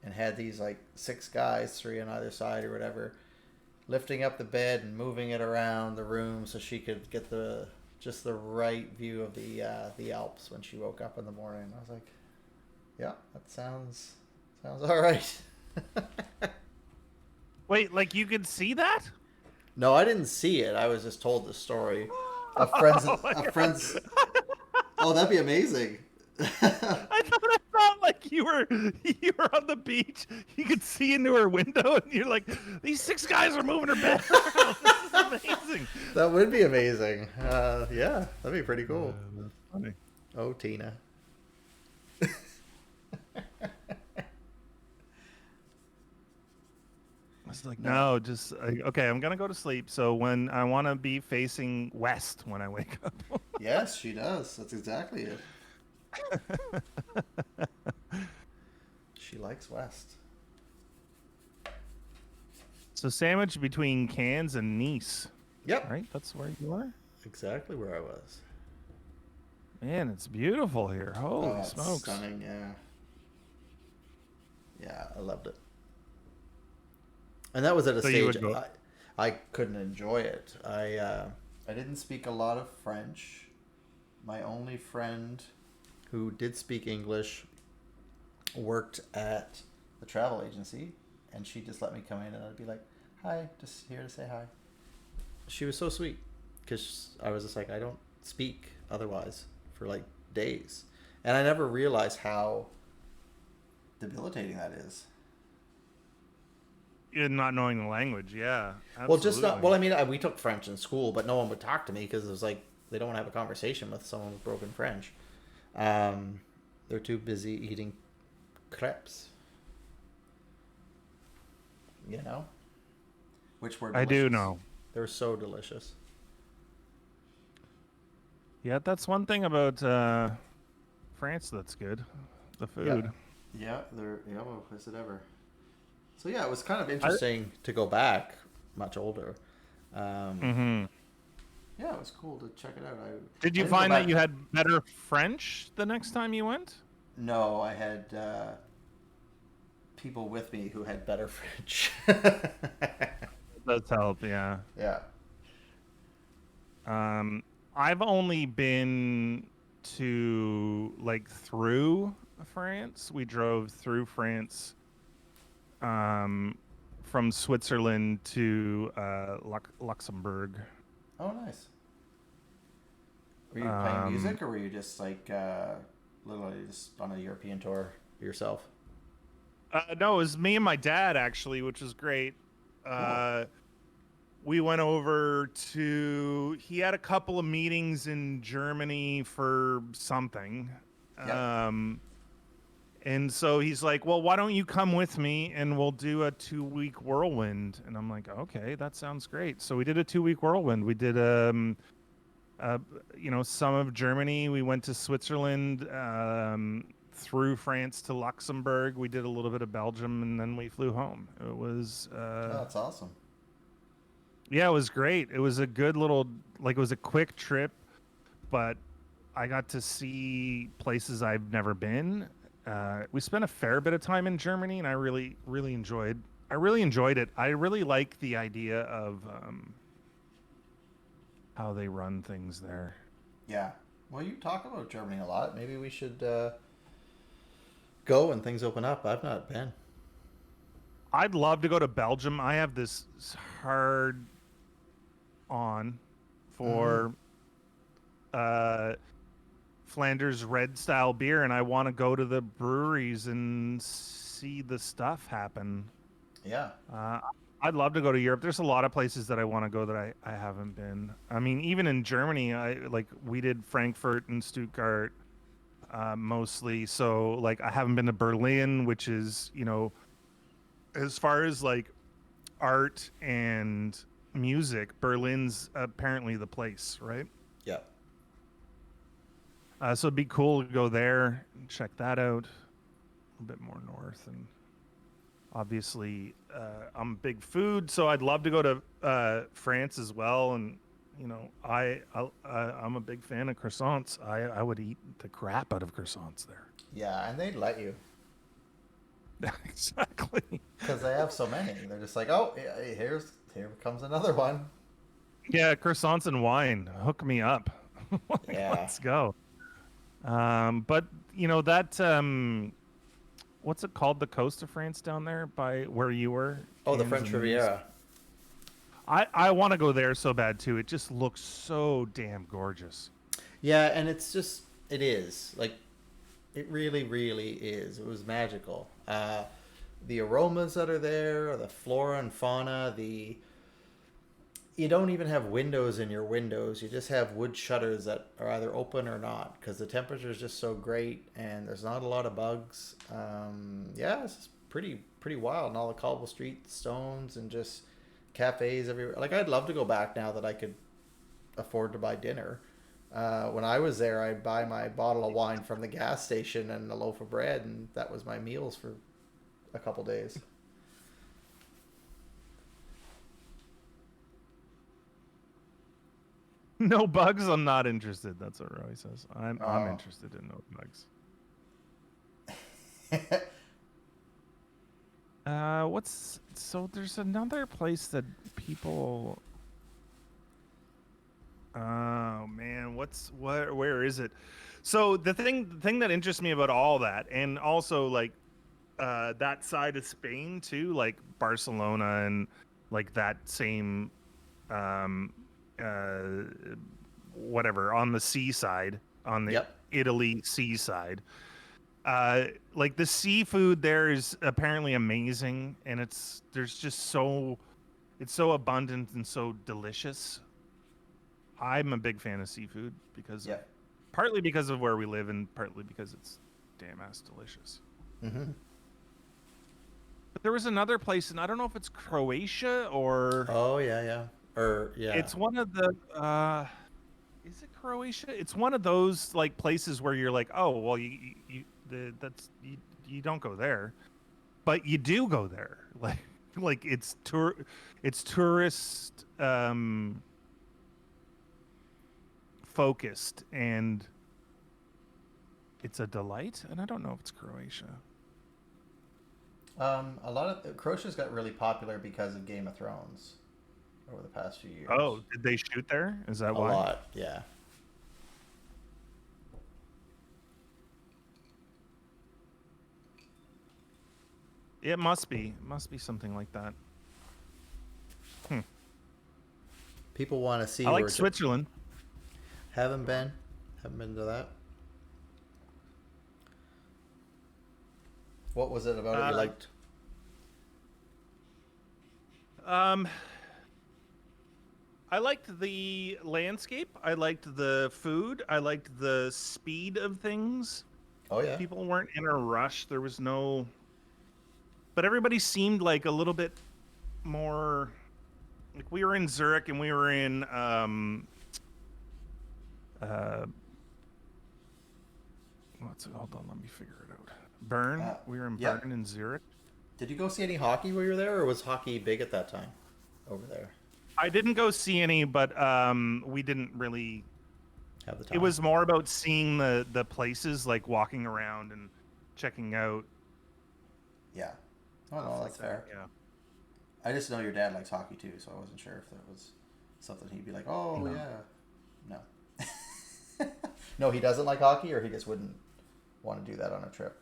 and had these like six guys, three on either side or whatever, lifting up the bed and moving it around the room so she could get the just the right view of the Alps when she woke up in the morning. I was like, yeah, that sounds all right. Wait, like you could see that? No, I didn't see it. I was just told the story. A Oh my a God. friend's. Oh, that'd be amazing. I thought like you were on the beach. You could see into her window, and you're like, these six guys are moving her bed around. This is amazing. That would be amazing. Yeah, that'd be pretty cool. That's funny. Oh, Tina. I was like, no, just okay. I'm gonna go to sleep. So when I want to be facing west when I wake up. Yes, she does. That's exactly it. She likes West. So sandwich between Cairns and Nice, Yep. right? That's where you are. Exactly where I was. Man, it's beautiful here. Holy Oh, it's smokes! stunning, yeah. Yeah, I loved it. And that was at a So you stage would go. I couldn't enjoy it. I didn't speak a lot of French. My only friend who did speak English worked at the travel agency, and she just let me come in, and I'd be like, "Hi, just here to say hi." She was so sweet because I was just like, I don't speak otherwise for like days, and I never realized how debilitating that is. You're not knowing the language, yeah. Well, just not. Absolutely. Well, I mean, we took French in school, but no one would talk to me because it was like they don't want to have a conversation with someone with broken French. They're too busy eating crepes. You know, which were I delicious. do know. They're so delicious. Yeah, that's one thing about France that's good. The food. Yeah, they're well, is it ever? So yeah, it was kind of I, interesting to go back, much older. Um, hmm yeah, it was cool to check it out. Did I you didn't go find that back. you had better French the next time you went? No, I had people with me who had better French. Does help, yeah. Yeah. I've only been to like through France. We drove through France, from Switzerland to Luxembourg. Oh, nice. Were you playing Um, music, or were you just like literally just on a European tour yourself? no, it was me and my dad actually, which was great. Cool. We went over to. He had a couple of meetings in Germany for something. Yep. And so he's like, "Well, why don't you come with me and we'll do a 2 week whirlwind?" And I'm like, "Okay, that sounds great." So we did a 2 week whirlwind. We did some of Germany. We went to Switzerland, through France to Luxembourg. We did a little bit of Belgium, and then we flew home. It was Oh, that's awesome. yeah, it was great. It was a good little, like, it was a quick trip, but I got to see places I've never been. We spent a fair bit of time in Germany, and I really enjoyed. I really enjoyed it. I really like the idea of how they run things there. Yeah. Well, you talk about Germany a lot. Maybe we should go when things open up. I've not been. I'd love to go to Belgium. I have this hard on Mm-hmm. for uh, Flanders red style beer, and I want to go to the breweries and see the stuff happen. Yeah. Uh, I'd love to go to Europe. There's a lot of places that I want to go that I haven't been. I mean, even in Germany, I like we did Frankfurt and Stuttgart mostly. So like I haven't been to Berlin, which is, as far as like art and music, Berlin's apparently the place, right? Yeah. So it'd be cool to go there and check that out a bit more north. And obviously, I'm big food, so I'd love to go to France as well. And I'm a big fan of croissants. I would eat the crap out of croissants there. Yeah, and they'd let you Exactly. because they have so many. They're just like, oh, here comes another one. Yeah, croissants and wine. Hook me up. Like, Yeah. let's go. But that what's it called? The coast of France down there by where you were? Oh, the Cannes French and Nice? Riviera. I want to go there so bad too. It just looks so damn gorgeous. Yeah, and it is like it really, really is. It was magical. The aromas that are there, the flora and fauna, the you don't even have windows in your windows. You just have wood shutters that are either open or not because the temperature is just so great and there's not a lot of bugs. Yeah, it's just pretty wild. And all the cobble street stones and just cafes everywhere. Like I'd love to go back now that I could afford to buy dinner. When I was there, I'd buy my bottle of wine from the gas station and a loaf of bread, and that was my meals for a couple days. No bugs. I'm not interested. That's what Roy says. I'm Oh. interested in no bugs. What's so? There's another place that people. Oh man, where is it? So the thing that interests me about all that, and also like that side of Spain too, like Barcelona and like that same um uh whatever on the seaside, on the Yep. Italy seaside. Like the seafood there is apparently amazing, and there's just it's so abundant and so delicious. I'm a big fan of seafood Yep. partly because of where we live and partly because it's damn ass delicious. Mm-hmm. But there was another place, and I don't know if it's Croatia or Oh yeah, yeah. Or yeah. it's one of the is it Croatia? It's one of those like places where you're like, oh well, you don't go there, but you do go there. Like it's tourist focused, and it's a delight. And I don't know if it's Croatia. A lot of Croatia's got really popular because of Game of Thrones over the past few years. Oh, did they shoot there? Is that A why? lot, yeah. It must be. It must be something like that. Hmm. People want to see I like where Switzerland. haven't been. Haven't been to that. What was it about it you Uh, liked? um, I liked the landscape. I liked the food. I liked the speed of things. Oh yeah. People weren't in a rush. There was no, but everybody seemed like a little bit more. Like we were in Zurich and we were in uh, Hold on, let me figure it out. Bern. We were in Yep. Bern in Zurich. Did you go see any hockey while you were there, or was hockey big at that time over there? I didn't go see any, but we didn't really. Have the time? It was more about seeing the places, like walking around and checking out. Yeah. Oh, no, that's fair. Yeah. I just know your dad likes hockey too, so I wasn't sure if that was something he'd be like, oh, No. yeah. No. No, he doesn't like hockey, or he just wouldn't want to do that on a trip?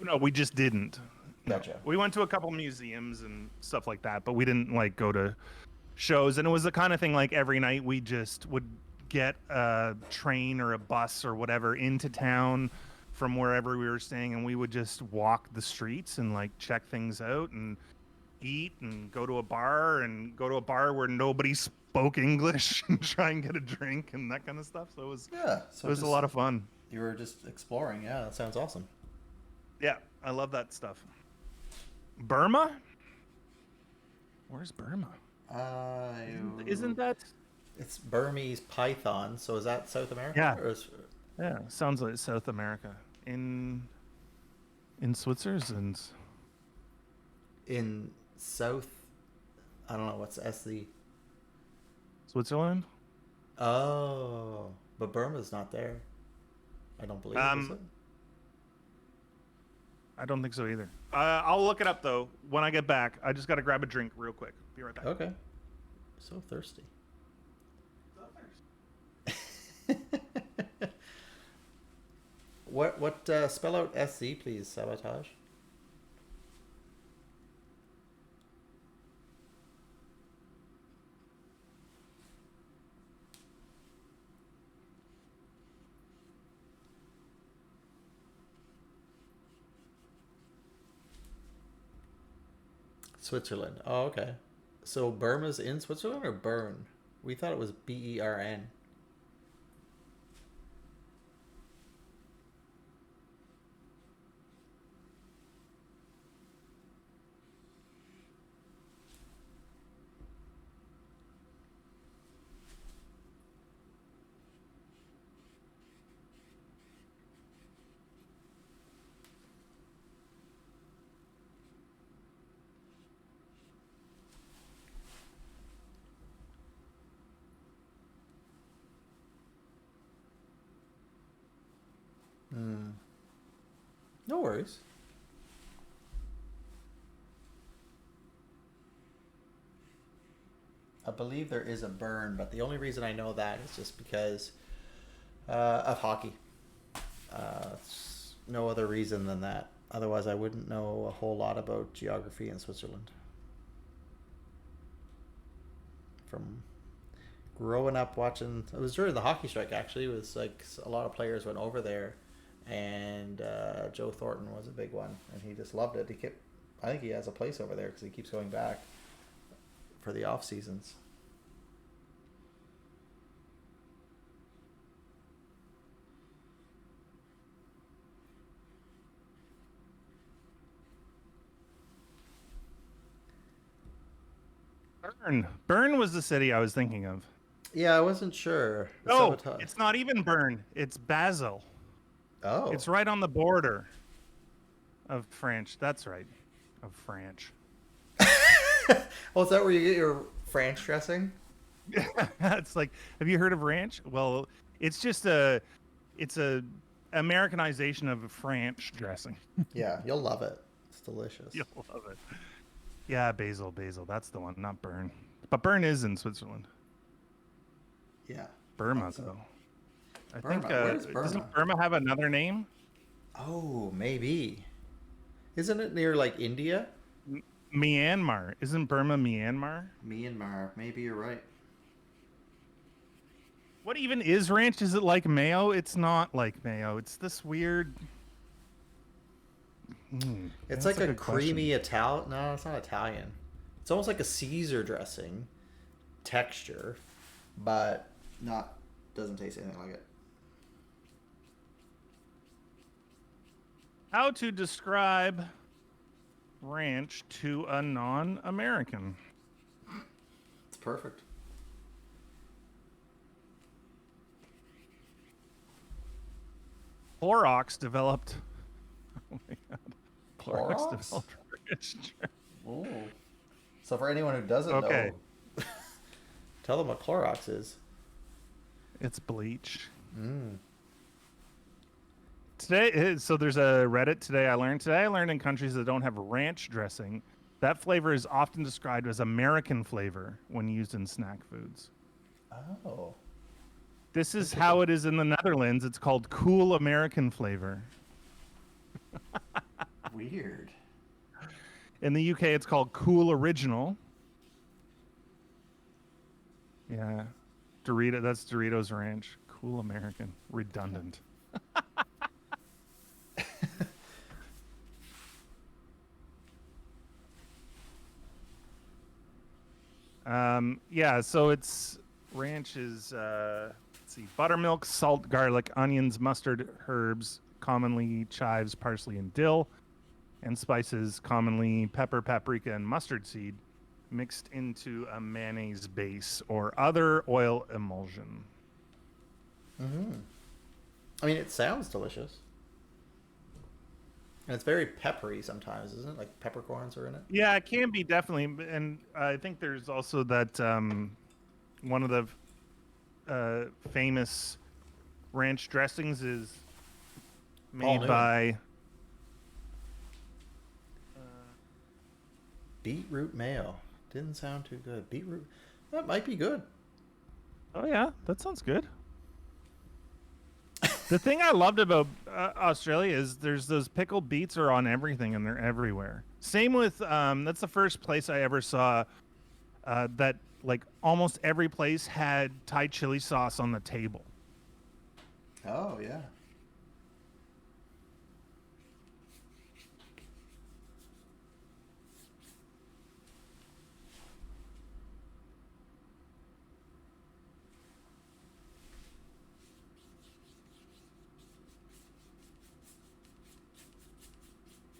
No, we just didn't. No. Gotcha. We went to a couple museums and stuff like that, but we didn't like go to shows. And it was the kind of thing like every night we just would get a train or a bus or whatever into town from wherever we were staying, and we would just walk the streets and like check things out and eat and go to a bar where nobody spoke English and try and get a drink and that kind of stuff. So Yeah. So it was a lot of fun. You were just exploring. Yeah, that sounds awesome. Yeah, I love that stuff. Burma? Where's Burma? Isn't that? It's Burmese python. So is that South America? Yeah. Or Yeah, sounds like South America. In Switzerland. in South, I don't know what's SC. Switzerland? Oh, but Burma's not there. I don't believe. Is it? I don't think so either. I'll look it up though when I get back. I just got to grab a drink real quick. Be right back. Okay. So thirsty. What spell out SC, please, Sabotage. Switzerland. Oh, okay. So Burma's in Switzerland or Bern? We thought it was Bern. No worries. I believe there is a Bern, but the only reason I know that is just because of hockey. It's no other reason than that. Otherwise, I wouldn't know a whole lot about geography in Switzerland. From growing up watching, it was during the hockey strike actually. It was like a lot of players went over there, and Joe Thornton was a big one, and he just loved it. I think he has a place over there because he keeps going back for the off seasons. Bern was the city I was thinking of. Yeah, I wasn't sure. No, it's not even Bern. It's Basel. Oh. It's right on the border of France. That's right, of France. Oh, is that where you get your French dressing? It's like, have you heard of ranch? Well, it's just it's a Americanization of French dressing. Yeah, you'll love it. It's delicious. You'll love it. Yeah, basil. That's the one, not Bern. But Bern is in Switzerland. Yeah. Burma, though. I Burma. think, Where's Burma? doesn't Burma have another name? Oh, maybe. Isn't it near like India? Myanmar. Isn't Burma Myanmar? Myanmar. Maybe you're right. What even is ranch? Is it like mayo? It's not like mayo. It's this weird... It's like a creamy Italian. No, it's not Italian. It's almost like a Caesar dressing texture, but doesn't taste anything like it. How to describe ranch to a non-American? It's perfect. Clorox developed. Oh my god. Clorox Clorox? developed ranch dressing. Ooh. So for anyone who doesn't Okay, know, tell them what Clorox is. it's bleach. Mm. So there's a Reddit today. I learned in countries that don't have ranch dressing, that flavor is often described as American flavor when used in snack foods. Oh, This is interesting. how it is in the Netherlands. It's called cool American flavor. Weird. In the UK, it's called cool original. Yeah. That's Doritos Ranch. Cool American. Redundant. Yeah, so it's ranch is let's see, buttermilk, salt, garlic, onions, mustard, herbs, commonly chives, parsley, and dill, and spices, commonly pepper, paprika, and mustard seed, mixed into a mayonnaise base or other oil emulsion. Mm-hmm. I mean, it sounds delicious. And it's very peppery sometimes, isn't it? Like peppercorns are in it. Yeah, it can be definitely, and I think there's also that one of the famous ranch dressings is Paul made Newman. by Beetroot mayo. Didn't sound too good. Beetroot. That might be good. oh yeah, that sounds good. The thing I loved about Australia is there's those pickled beets are on everything and they're everywhere. Same with that's the first place I ever saw that like almost every place had Thai chili sauce on the table. Oh, yeah.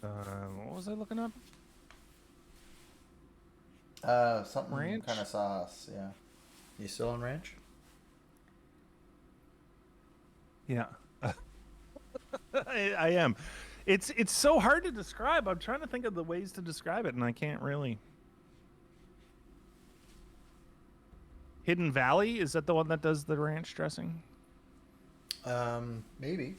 What was I looking up? Something kind Ranch? of sauce, yeah. You still on ranch? Yeah, I am. It's so hard to describe. I'm trying to think of the ways to describe it, and I can't really. Hidden Valley, is that the one that does the ranch dressing? Maybe.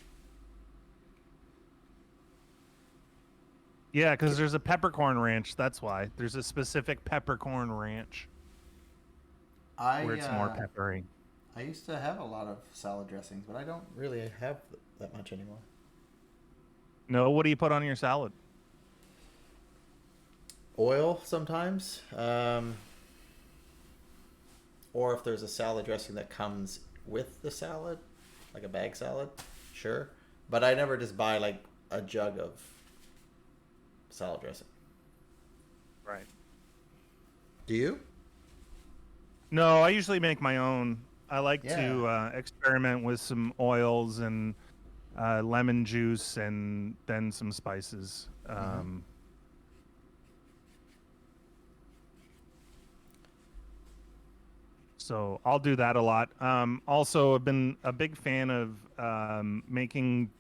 Yeah, because there's a peppercorn ranch. That's why there's a specific peppercorn ranch where I it's more uh, peppery. I used to have a lot of salad dressings, but I don't really have that much anymore. No, what do you put on your salad? Oil sometimes, or if there's a salad dressing that comes with the salad, like a bag salad, sure. But I never just buy like a jug of salad dressing. Right. Do you? No, I usually make my own. I like Yeah. to experiment with some oils and lemon juice and then some spices. Mm-hmm. So I'll do that a lot. Also, I've been a big fan of making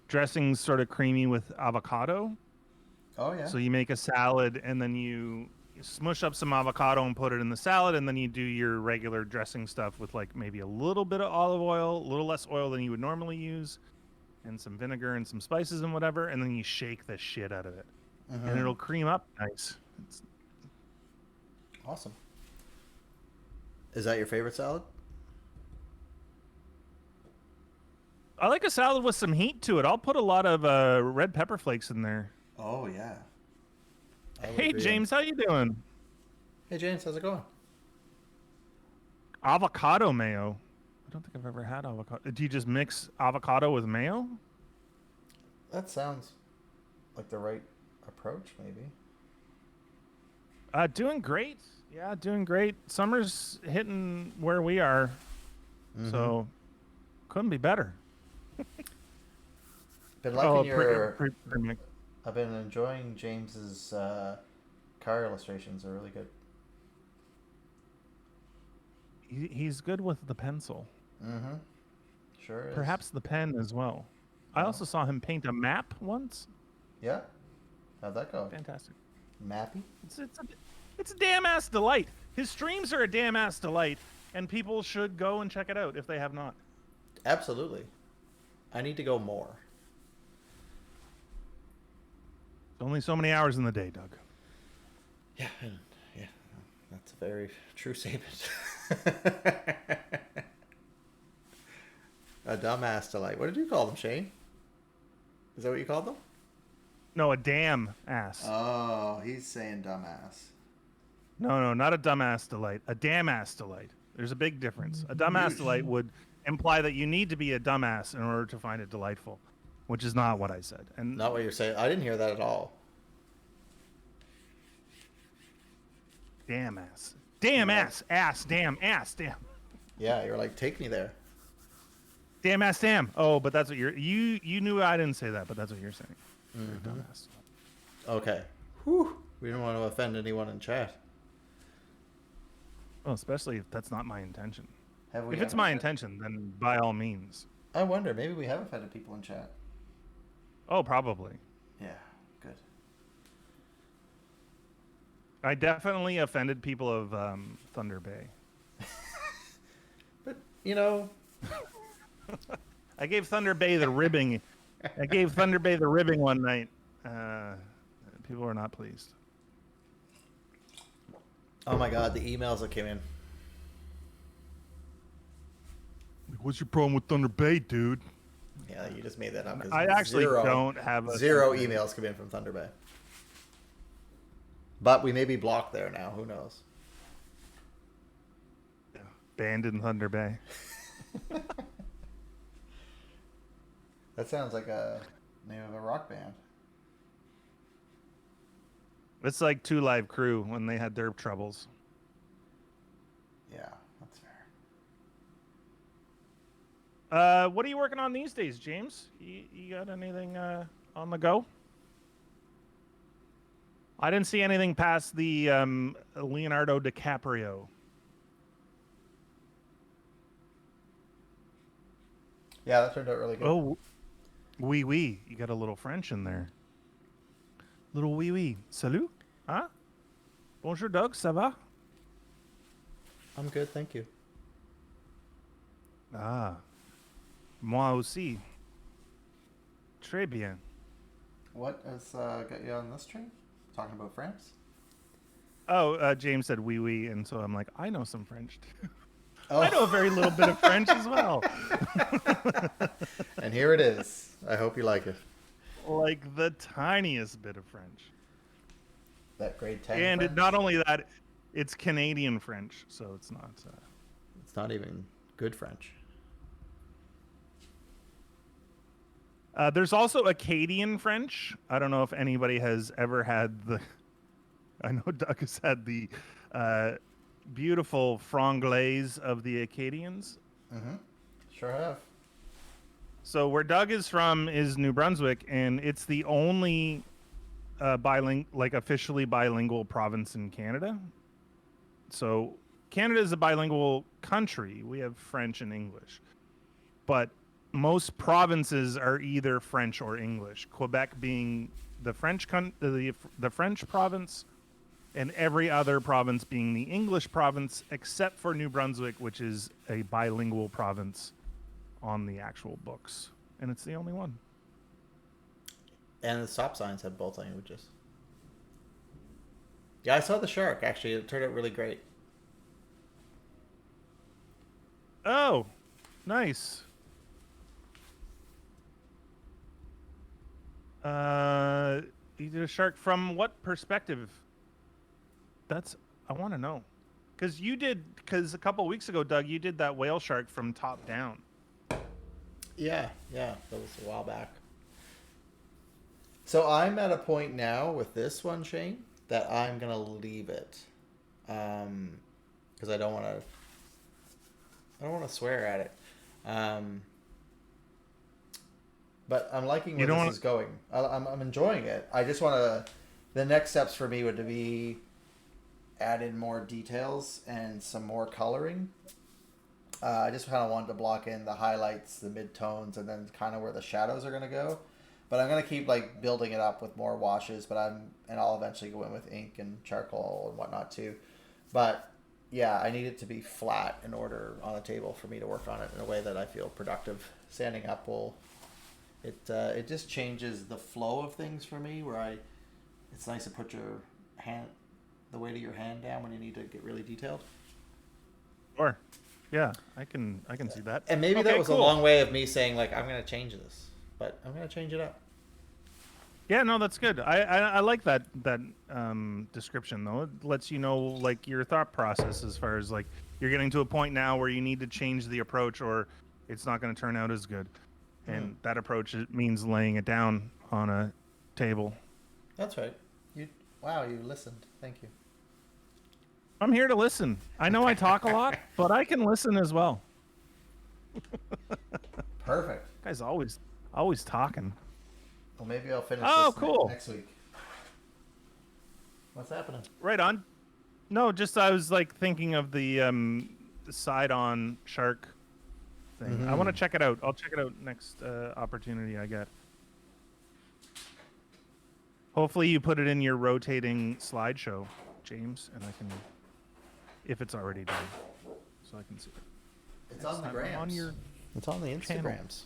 dressings sort of creamy with avocado. Oh yeah. So you make a salad and then you smush up some avocado and put it in the salad, and then you do your regular dressing stuff with like maybe a little bit of olive oil, a little less oil than you would normally use, and some vinegar and some spices and whatever, and then you shake the shit out of it, and Mm-hmm. it'll cream up nice. Awesome. Is that your favorite salad? I like a salad with some heat to it. I'll put a lot of red pepper flakes in there. Oh yeah. I would Hey agree. James, how you doing? Hey James, how's it going? Avocado mayo. I don't think I've ever had avocado. Do you just mix avocado with mayo? That sounds like the right approach, maybe. Doing great. Yeah, doing great. Summer's hitting where we are, Mm-hmm. so couldn't be better. Been Oh, liking your. pre-mix. I've been enjoying James's car illustrations. Are really good. He's good with the pencil. Mm-hmm. Sure is. Perhaps the pen as well. I also saw him paint a map once. Yeah. How'd that go? Fantastic. Mappy? It's a damn ass delight. His streams are a damn ass delight, and people should go and check it out if they have not. Absolutely. I need to go more. Only so many hours in the day, Doug. Yeah, yeah, that's a very true statement. A dumbass delight. What did you call them, Shane? Is that what you called them? No, a damn ass. Oh, he's saying dumbass. No, not a dumbass delight. A damn ass delight. There's a big difference. A dumbass delight would imply that you need to be a dumbass in order to find it delightful, which is not what I said. And Not what you're saying. I didn't hear that at all. damn ass. Damn ass. Ass. Damn ass. Damn. Yeah, you're like, take me there. Damn ass. Damn. Oh, but that's what you knew I didn't say that, but that's what you're saying. You're a dumbass. Okay. Whew. We don't want to offend anyone in chat. Well, especially if that's not my intention. Have we If it's ever my offended- intention, then by all means. I wonder, maybe we have offended people in chat. Oh, probably. Yeah, good. I definitely offended people of Thunder Bay. But, you know, I gave Thunder Bay the ribbing. I gave Thunder Bay the ribbing one night. People were not pleased. oh my god, the emails that came in. Like, what's your problem with Thunder Bay, dude? Yeah, you just made that up. 'Cause I actually don't have zero Thunder Bay. emails come in from Thunder Bay. But we may be blocked there now. Who knows? Banned in Thunder Bay. That sounds like a name of a rock band. It's like Two Live Crew when they had their troubles. Yeah, that's fair. What are you working on these days, James? You got anything on the go? I didn't see anything past the Leonardo DiCaprio. Yeah, that turned out really good. Oh, oui, oui. You got a little French in there. Little oui, oui. Salut? Huh? Bonjour, Doug. Ça va? I'm good, thank you. Ah. Moi aussi. Très bien. What has got you on this train? Talking about France? Oh, James said oui, oui. And so I'm like, I know some French too. Oh. I know a very little bit of French as well. And here it is. I hope you like it. Like the tiniest bit of French. That grade 10 And French? not only that, it's Canadian French, so it's not. It's not even good French. There's also Acadian French. I don't know if anybody has ever had the. I know Doug has had the beautiful franglais of the Acadians. Mm-hmm. Sure have. So where Doug is from is New Brunswick, and it's the only officially bilingual province in Canada. So Canada is a bilingual country. We have French and English, but most provinces are either French or English. Quebec being the the French province, and every other province being the English province, except for New Brunswick, which is a bilingual province on the actual books, and it's the only one. And the stop signs have both languages. Yeah, I saw the shark, actually. It turned out really great. Oh, nice. You did a shark from what perspective? I want to know. Because a couple weeks ago, Doug, you did that whale shark from top down. Yeah, that was a while back. So I'm at a point now with this one, Shane, that I'm going to leave it. Because I don't want to swear at it. But I'm liking where this is going. I'm enjoying it. I just want to... The next steps for me would to be add in more details and some more coloring. I just kind of wanted to block in the highlights, the mid-tones, and then kind of where the shadows are going to go. But I'm going to keep like building it up with more washes, and I'll eventually go in with ink and charcoal and whatnot too. But yeah, I need it to be flat in order on a table for me to work on it in a way that I feel productive. Standing up it just changes the flow of things for me. It's nice to put the weight of your hand down when you need to get really detailed. Sure. Yeah, I can see that. And maybe Okay, that was cool. a long way of me saying like I'm going to change this, but I'm going to change it up. Yeah, no, that's good. I like that description though. It lets you know like your thought process as far as like you're getting to a point now where you need to change the approach or it's not going to turn out as good. And that approach means laying it down on a table. That's right. You listened. Thank you. I'm here to listen. I know I talk a lot, but I can listen as well. Perfect. Guy's always talking. Well, maybe I'll finish Oh, this cool. next week. What's happening? Right on. No, just I was like thinking of the side-on shark thing. I want to check it out. I'll check it out next opportunity I get. Hopefully you put it in your rotating slideshow, James, and I can, if it's already done, so I can see it. It's on the grams. It's on the Instagrams.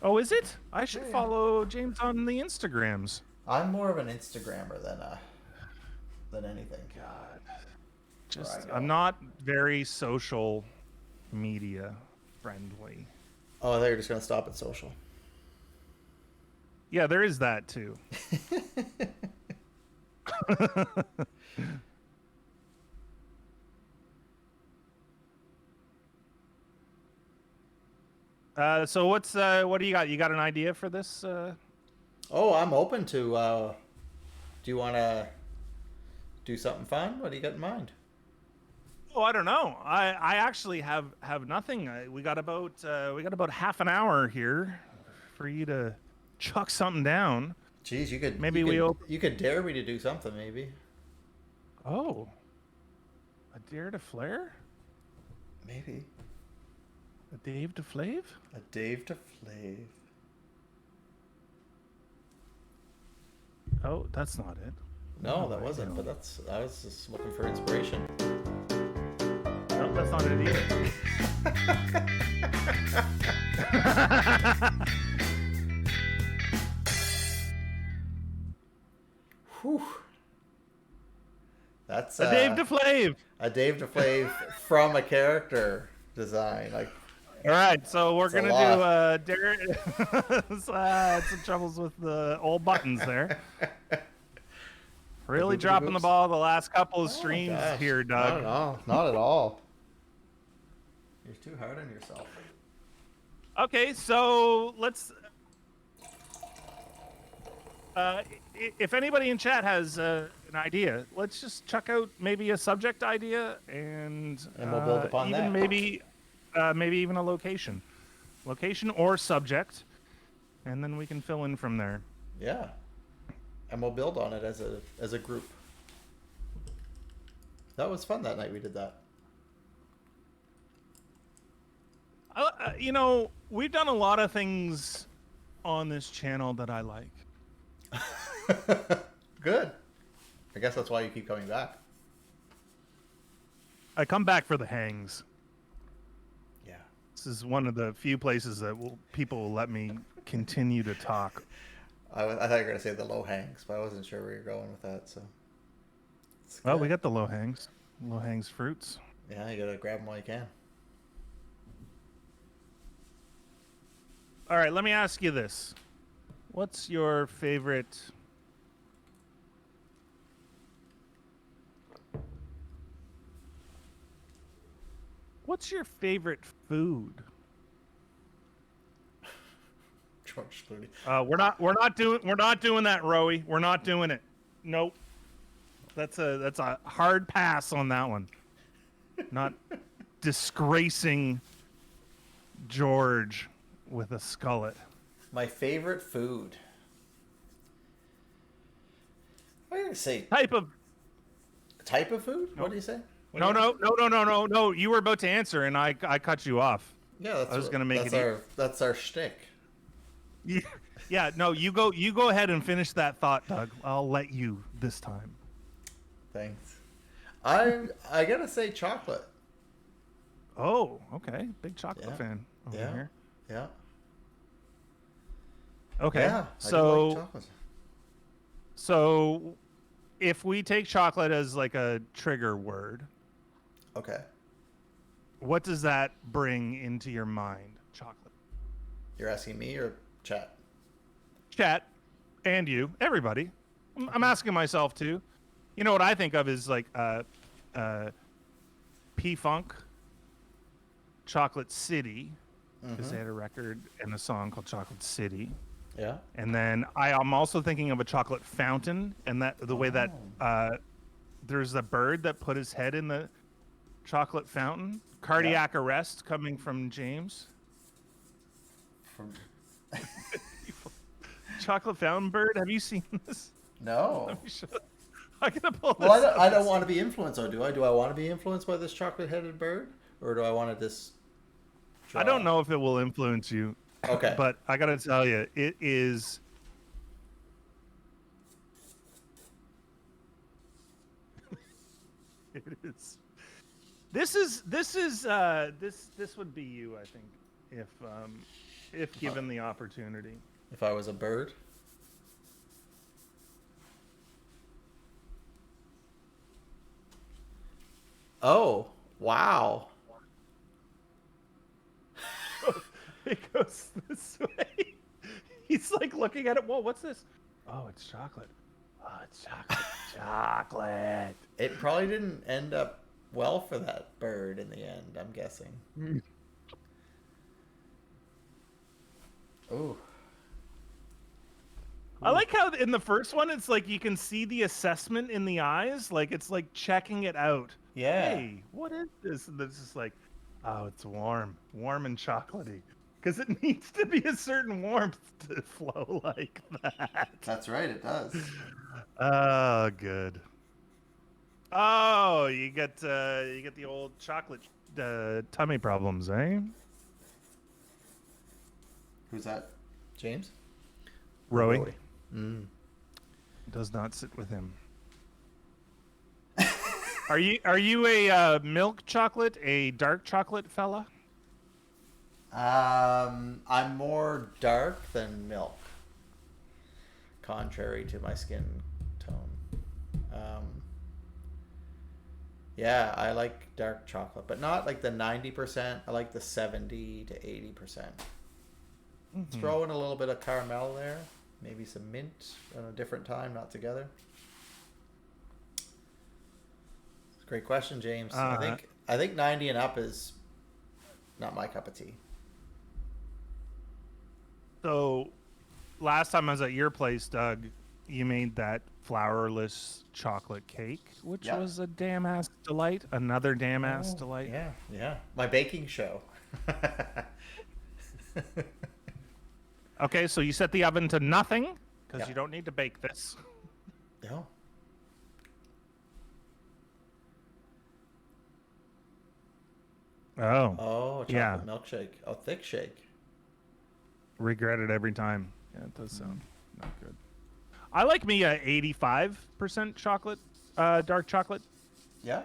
Oh, is it? I should follow James on the Instagrams. I'm more of an Instagrammer than anything. God, I'm not very social media friendly. Oh, I thought you were just gonna stop at social. Yeah, there is that too. So what do you got? You got an idea for this? Oh, I'm open to. Do you want to do something fun? What do you got in mind? Oh, I don't know. I actually have nothing. We got about half an hour here for you to chuck something down. Jeez, you could you could dare me to do something maybe. Oh, a dare to flare? Maybe. A Dave to Flav? A Dave to Flav. Oh, that's not it. No, that wasn't. But I was just looking for inspiration. No, that's not it either. Whew. That's a Dave to Flav. A Dave to Flav from a character design. Like, all right, so we're gonna do Derek. Some troubles with the old buttons there. Really dropping the ball the last couple of streams here, Doug. Not at all. You're too hard on yourself. Okay, so let's. If anybody in chat has an idea, let's just chuck out maybe a subject idea and we'll build upon even that. maybe even a location or subject, and then we can fill in from there. Yeah, and we'll build on it as a group. That was fun that night we did that. You know, we've done a lot of things on this channel that I like. Good. I guess that's why you keep coming back. I come back for the hangs. Yeah. This is one of the few places that people will let me continue to talk. I thought you were going to say the low hangs, but I wasn't sure where you're going with that. So. Well, we got the low hangs. Low hangs fruits. Yeah, you got to grab them while you can. All right, let me ask you this. What's your favorite... What's your favorite food? George Clooney. We're not doing that, Rowie. We're not doing it. Nope. That's a hard pass on that one. Not disgracing George with a skullet. My favorite food. What are you gonna say? Type of food? Nope. What do you say? No, no, no, no, no, no, no. You were about to answer, and I cut you off. Yeah, I was gonna make that's our shtick. Yeah, yeah. No, you go. You go ahead and finish that thought, Doug. I'll let you this time. Thanks. I gotta say chocolate. Oh, okay. Big chocolate Yeah, fan over yeah, here. yeah, Okay, yeah. I do like so chocolate. so if we take chocolate as like a trigger word, Okay, what does that bring into your mind? Chocolate. you're asking me or chat? Chat, and you, everybody. I'm asking myself too. You know what I think of is like P-Funk, Chocolate City, because they had a record and a song called Chocolate City. Yeah. And then I'm also thinking of a chocolate fountain, and that the way that there's a bird that put his head in the chocolate fountain. Cardiac arrest coming from James. From Chocolate fountain bird. Have you seen this? no. Let me show. I gotta pull this. Well, I don't want to be influenced, or do I? Do I want to be influenced by this chocolate-headed bird, or do I want to just? I don't know if it will influence you. Okay. But I gotta tell you, it is. It is. This would be you, I think, if given the opportunity. If I was a bird. Oh, wow. It goes this way. He's like looking at it. Whoa, what's this? Oh, it's chocolate. Oh, it's chocolate. Chocolate. It probably didn't end up well for that bird in the end, I'm guessing. Ooh. I like how in the first one it's like you can see the assessment in the eyes, like it's like checking it out. Yeah. Hey, what is this? And this is like, oh, it's warm and chocolatey, because it needs to be a certain warmth to flow like that. That's right, it does. Oh, good. Oh, you get the old chocolate tummy problems, eh? Who's that? James? Rowie. Mm. Does not sit with him. Are you a milk chocolate, a dark chocolate fella? I'm more dark than milk, contrary to my skin tone. Yeah, I like dark chocolate, but not like the 90%. I like the 70 to 80%. Throw in a little bit of caramel there, maybe some mint at a different time, not together. Great question, James. I think 90 and up is not my cup of tea. So, last time I was at your place, Doug, you made that flourless chocolate cake, which was a damn ass delight. Another damn ass delight. Yeah, yeah. My baking show. Okay, so you set the oven to nothing because you don't need to bake this. No. Oh, chocolate milkshake. Oh, thick shake. Regret it every time. Yeah, it does sound not good. I like me a 85% chocolate, dark chocolate. Yeah.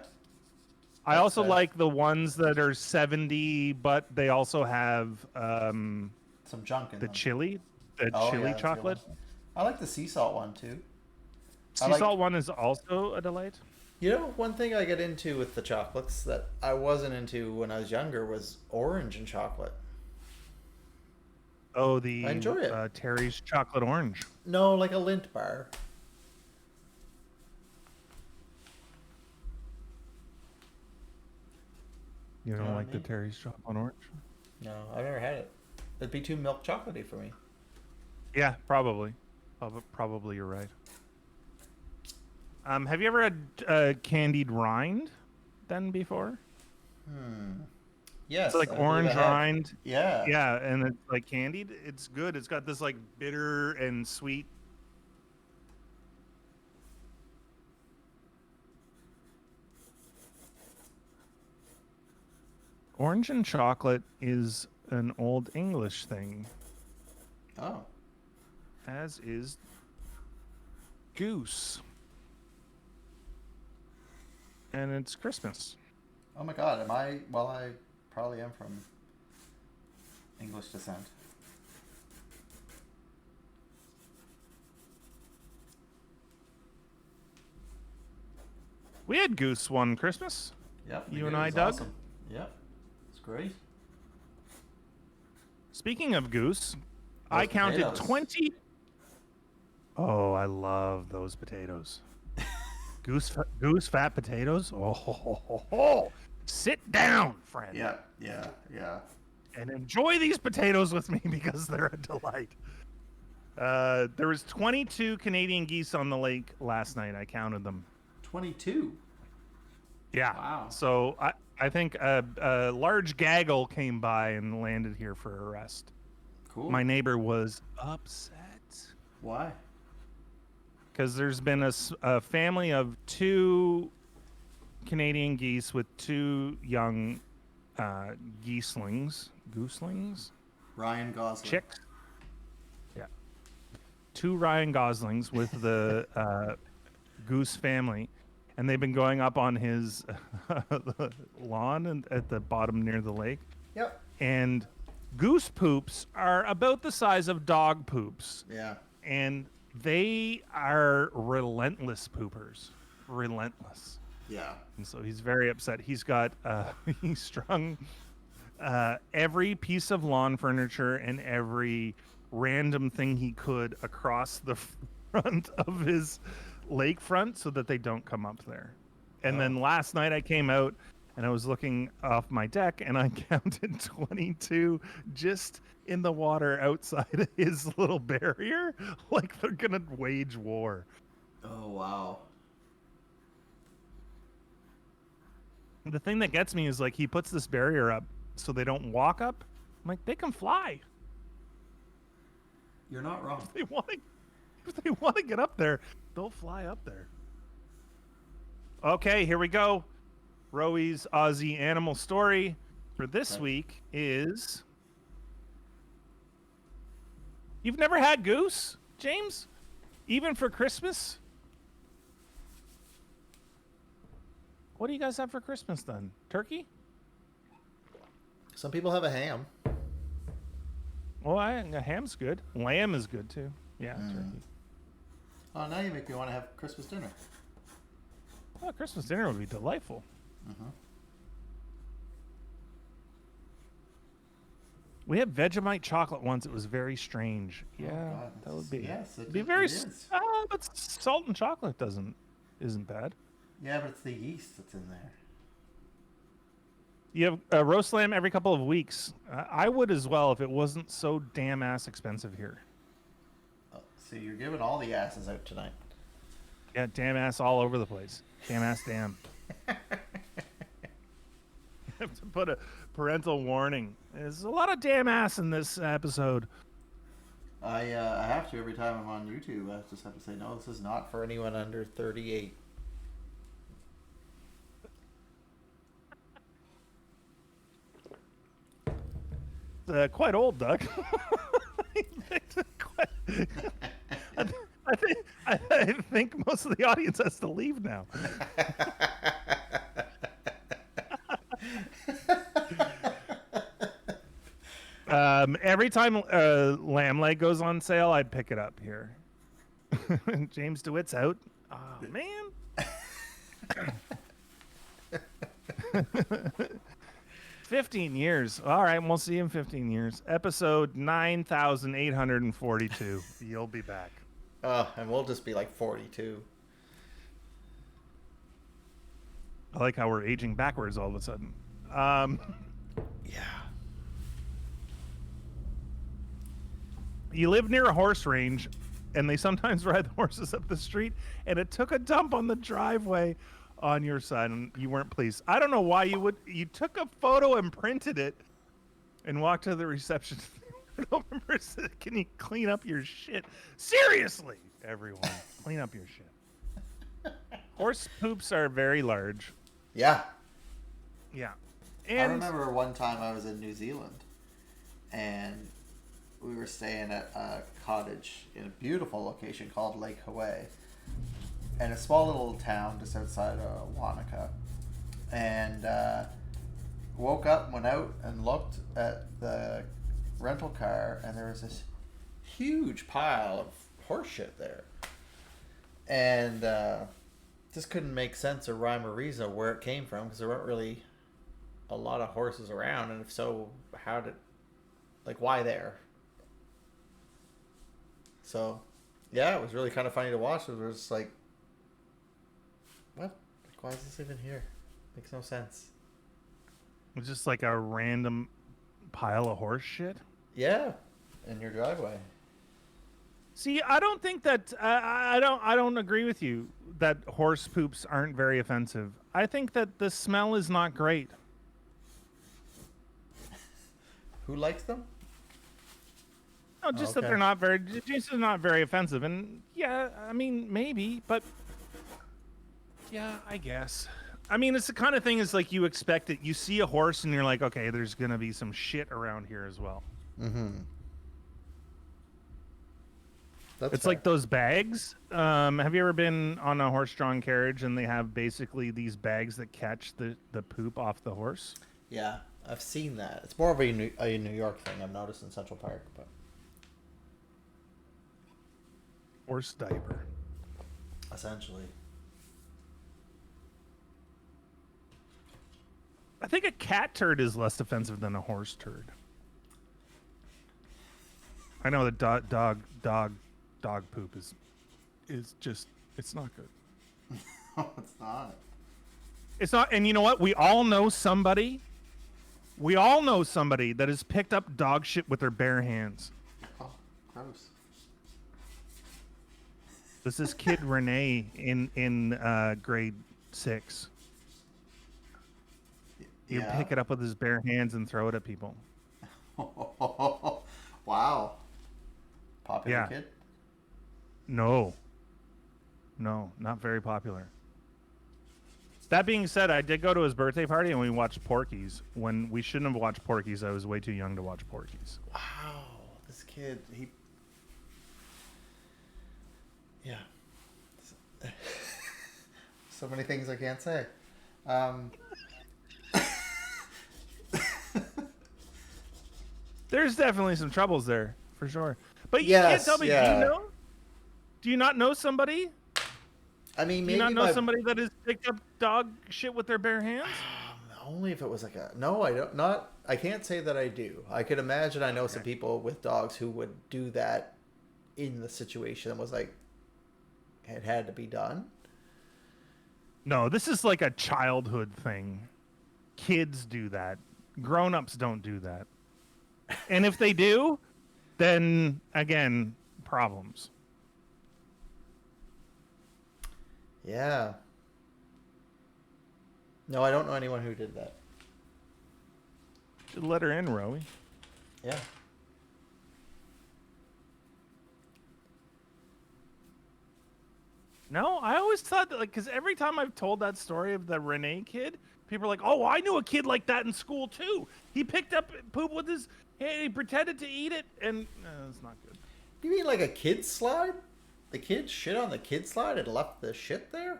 I also like the ones that are 70, but they also have some junk in the them. chili chocolate. I like the sea salt one too. Sea salt one is also a delight. You know, one thing I get into with the chocolates that I wasn't into when I was younger was orange and chocolate. Oh, the I enjoy it. Terry's chocolate orange. No, like a Lindt bar. You don't like the Terry's chocolate orange? No, I've never had it. It'd be too milk chocolatey for me. Yeah, probably. Probably you're right. Have you ever had candied rind then before? Yes. It's like orange rind. Yeah. Yeah, and it's like candied. It's good. It's got this like bitter and sweet. Orange and chocolate is an old English thing, Oh. as is goose. And it's Christmas. Oh my God. Am I? Well, I probably am from English descent. We had goose one Christmas. Yep. You we and did. It I, was Doug? Awesome. Yep. It's great. Speaking of goose, I Those counted potatoes. 20. Oh, I love those potatoes. Goose fat potatoes. Oh, ho, ho, ho, ho. Sit down, friend, Yeah. Yeah. Yeah. and enjoy these potatoes with me because they're a delight. There was 22 Canadian geese on the lake last night. I counted them. 22. Yeah. Wow. So I think a large gaggle came by and landed here for a rest. Cool. My neighbor was upset Why? because there's been a family of 2 Canadian geese with 2 young gooselings, Ryan Gosling. chicks. Yeah, 2 Ryan Goslings with the goose family, and they've been going up on his lawn and at the bottom near the lake. Yep. And goose poops are about the size of dog poops, Yeah. and they are relentless poopers. Relentless. Yeah. And so he's very upset. He's got he strung every piece of lawn furniture and every random thing he could across the front of his lakefront so that they don't come up there. And then last night I came out and I was looking off my deck and I counted 22 just in the water outside of his little barrier, like they're gonna wage war. Oh wow. The thing that gets me is like he puts this barrier up so they don't walk up. I'm like, they can fly. You're not wrong. If they want to get up there, they'll fly up there. Okay, here we go. Roey's Aussie animal story for this week is... You've never had goose, James? Even for Christmas? What do you guys have for Christmas then? Turkey? Some people have a ham. Well, a ham's good. Lamb is good too. Yeah, turkey. Oh, now you make me want to have Christmas dinner. Oh, Christmas dinner would be delightful. We had Vegemite chocolate once. It was very strange. Yeah, God. that would be. Yes, it be is- very. it is. But salt and chocolate isn't bad. Yeah, but it's the yeast that's in there. You have roast lamb every couple of weeks. I would as well if it wasn't so damn ass expensive here. Oh, see, you're giving all the asses out tonight. Yeah, damn ass all over the place. Damn ass damn. I have to put a parental warning. There's a lot of damn ass in this episode. I have to every time I'm on YouTube. I just have to say, no, this is not for anyone under 38. Quite old, Doug. I think most of the audience has to leave now. Every time lamb leg goes on sale, I'd pick it up here. James DeWitt's out. Oh, man. 15 years. All right, we'll see you in 15 years. Episode 9,842. You'll be back. And we'll just be like 42. I like how we're aging backwards all of a sudden. Yeah. You live near a horse range, and they sometimes ride the horses up the street, and it took a dump on the driveway on your side, and you weren't pleased. I don't know why you would. You took a photo and printed it and walked to the reception. I don't remember. Can you clean up your shit? Seriously, everyone, clean up your shit. Horse poops are very large. Yeah. Yeah. I And remember one time I was in New Zealand, and we were staying at a cottage in a beautiful location called Lake Hawaii, in a small little town just outside of Wanaka. And woke up, went out, and looked at the rental car, and there was this huge pile of horse shit there. And just couldn't make sense or rhyme or reason where it came from, because there weren't really a lot of horses around, and if so, how did, like, why there? So, yeah, it was really kind of funny to watch. It was just like, what? Like, why is this even here? Makes no sense. it's just like a random pile of horse shit. Yeah, in your driveway. See, I don't think that I don't agree with you that horse poops aren't very offensive. I think that the smell is not great. Who likes them? No, just that Okay. they're not very, just not very offensive. And yeah, I mean, maybe, but yeah, I guess. I mean, it's the kind of thing is like you expect it. You see a horse and you're like, okay, there's gonna be some shit around here as well. Mm-hmm. That's It's fair. like those bags. Have you ever been on a horse-drawn carriage and they have basically these bags that catch the poop off the horse? Yeah, I've seen that. It's more of a New York thing I've noticed in Central Park, but Horse diaper. essentially. I think a cat turd is less offensive than a horse turd. I know that dog poop is just it's not good. No, it's not. It's not, and you know what? We all know somebody. We all know somebody that has picked up dog shit with their bare hands. Oh, gross. This is kid Renee in grade 6. He'd Yeah. pick it up with his bare hands and throw it at people. Wow. Popular Yeah. kid? No, not very popular. That being said, I did go to his birthday party and we watched Porky's. When we shouldn't have watched Porky's, I was way too young to watch Porky's. Wow. This kid, he. Yeah. So many things I can't say. There's definitely some troubles there, for sure. But you Yes, can't tell me, yeah. do you know? Do you not know somebody? I mean, Do you maybe not know my. somebody that has picked up dog shit with their bare hands? Only if it was like a. No, I don't. Not. I can't say that I do. I could imagine I know some people with dogs who would do that in the situation that was like. It had to be done. No, this is like a childhood thing. Kids do that. Grown-ups don't do that. And if they do, then again, problems. Yeah. No, I don't know anyone who did that. Should let her in, Rowie. Yeah. No, I always thought that, like, because every time I've told that story of the Renee kid, people are like, "Oh, I knew a kid like that in school too. He picked up poop with his, he pretended to eat it, and it's not good." You mean like a kid slide? The kid shit on the kid slide and left the shit there?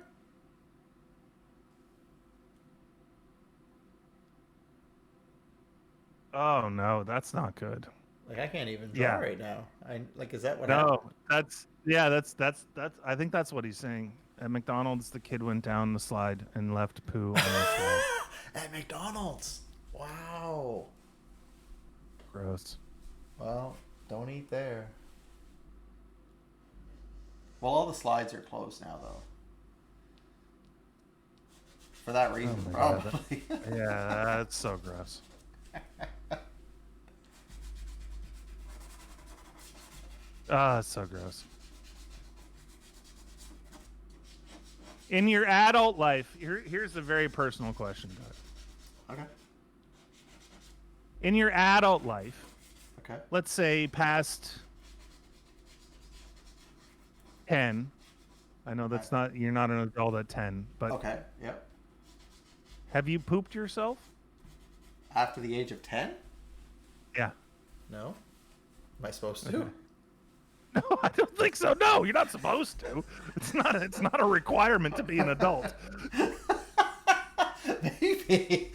Oh no, that's not good. Like I can't even draw Yeah. right now. I like is that what happened? No, that's. I think that's what he's saying. At McDonald's, the kid went down the slide and left poo on the slide. At McDonald's. Wow. Gross. Well, don't eat there. Well, all the slides are closed now, though. For that reason, my God, probably. Yeah, that's so gross. Ah, it's so gross. In your adult life, here's a very personal question, Doug. Okay. In your adult life, Okay. let's say past 10. I know that's not, you're not an adult at 10, but Okay. Yep. have you pooped yourself? After the age of 10? Yeah. No. Am I supposed to? Okay. No, I don't think so. No, you're not supposed to. It's not a requirement to be an adult. Maybe.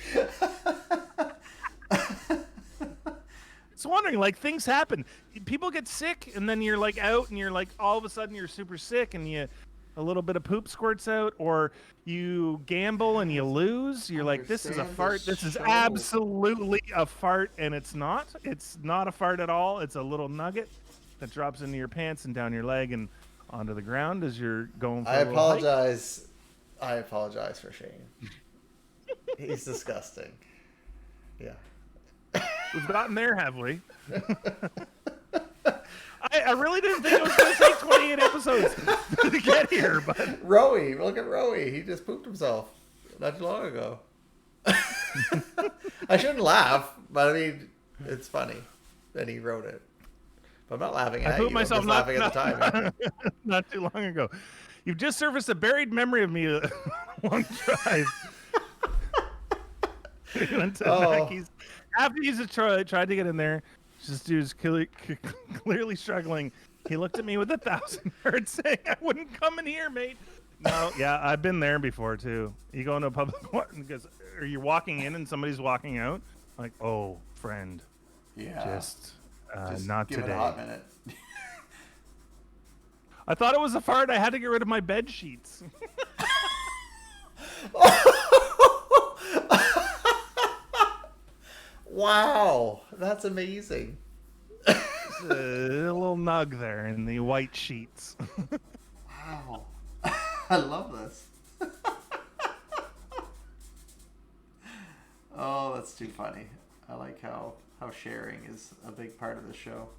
It's wondering, like, things happen. People get sick, and then you're like out, and you're like all of a sudden you're super sick, and a little bit of poop squirts out, or you gamble and you lose. You're like, this is a fart. This is absolutely a fart, and it's not. It's not a fart at all. It's a little nugget that drops into your pants and down your leg and onto the ground as you're going for I apologize. I apologize for Shane. He's disgusting. Yeah. We've gotten there, have we? I really didn't think it was going to take 28 episodes to get here, but Rowie, look at Rowie. He just pooped himself not too long ago. I shouldn't laugh, but I mean, it's funny that he wrote it. But I'm not laughing at I pooped you. myself I'm just laughing at the time. not too long ago. You've just surfaced a buried memory of me a long drive. We went to Mackey's. After he's tried to get in there, this dude's clearly struggling. He looked at me with 1,000 words saying, I wouldn't come in here, mate. No, yeah, I've been there before, too. You go into a public one because, or you're walking in and somebody's walking out. Like, oh, friend. Yeah. Just not give today. It a hot minute. I thought it was a fart. I had to get rid of my bed sheets. Wow, that's amazing. A little nug there in the white sheets. Wow. I love this. Oh, that's too funny. I like how sharing is a big part of the show.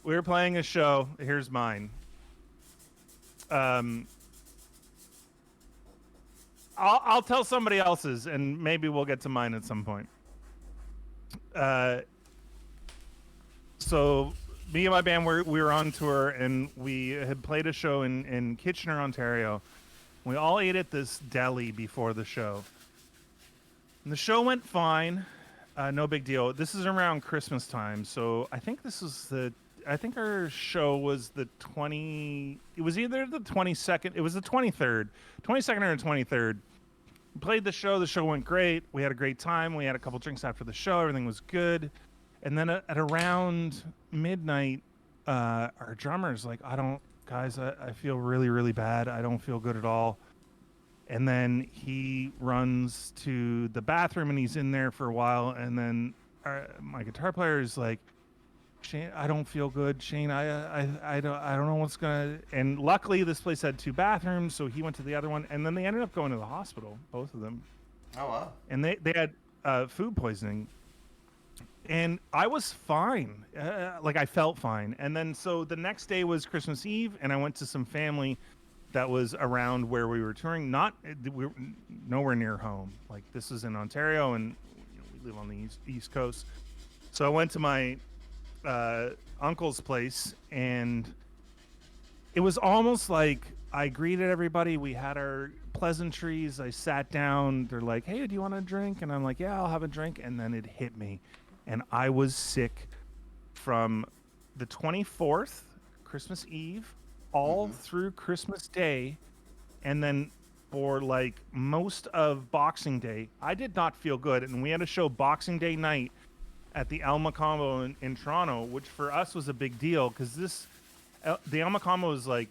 We were playing a show. Here's mine. I'll tell somebody else's, and maybe we'll get to mine at some point. So me and my band we were on tour, and we had played a show in Kitchener, Ontario. We all ate at this deli before the show. And the show went fine. No big deal. This is around Christmas time, so I think our show was it was either the 22nd, it was the 23rd or the 23rd. We played the show went great. We had a great time. We had a couple drinks after the show. Everything was good. And then at around midnight, our drummer's like, I feel really, really bad. I don't feel good at all. And then he runs to the bathroom and he's in there for a while. And then my guitar player is like, Shane, I don't feel good. Shane, I don't know what's gonna. And luckily, this place had 2 bathrooms, so he went to the other one, and then they ended up going to the hospital, both of them. Oh wow! And they had food poisoning, and I was fine. Like I felt fine. And then so the next day was Christmas Eve, and I went to some family that was around where we were touring. We were nowhere near home. Like this is in Ontario, and we live on the east coast. So I went to my uncle's place, and it was almost like I greeted everybody. We had our pleasantries. I sat down. They're like, hey, do you want a drink? And I'm like, yeah, I'll have a drink. And then it hit me, and I was sick from the 24th, Christmas Eve, all through Christmas Day, and then for like most of Boxing Day, I did not feel good. And we had a show Boxing Day night at the El Macombo in Toronto, which for us was a big deal because the El Macombo is like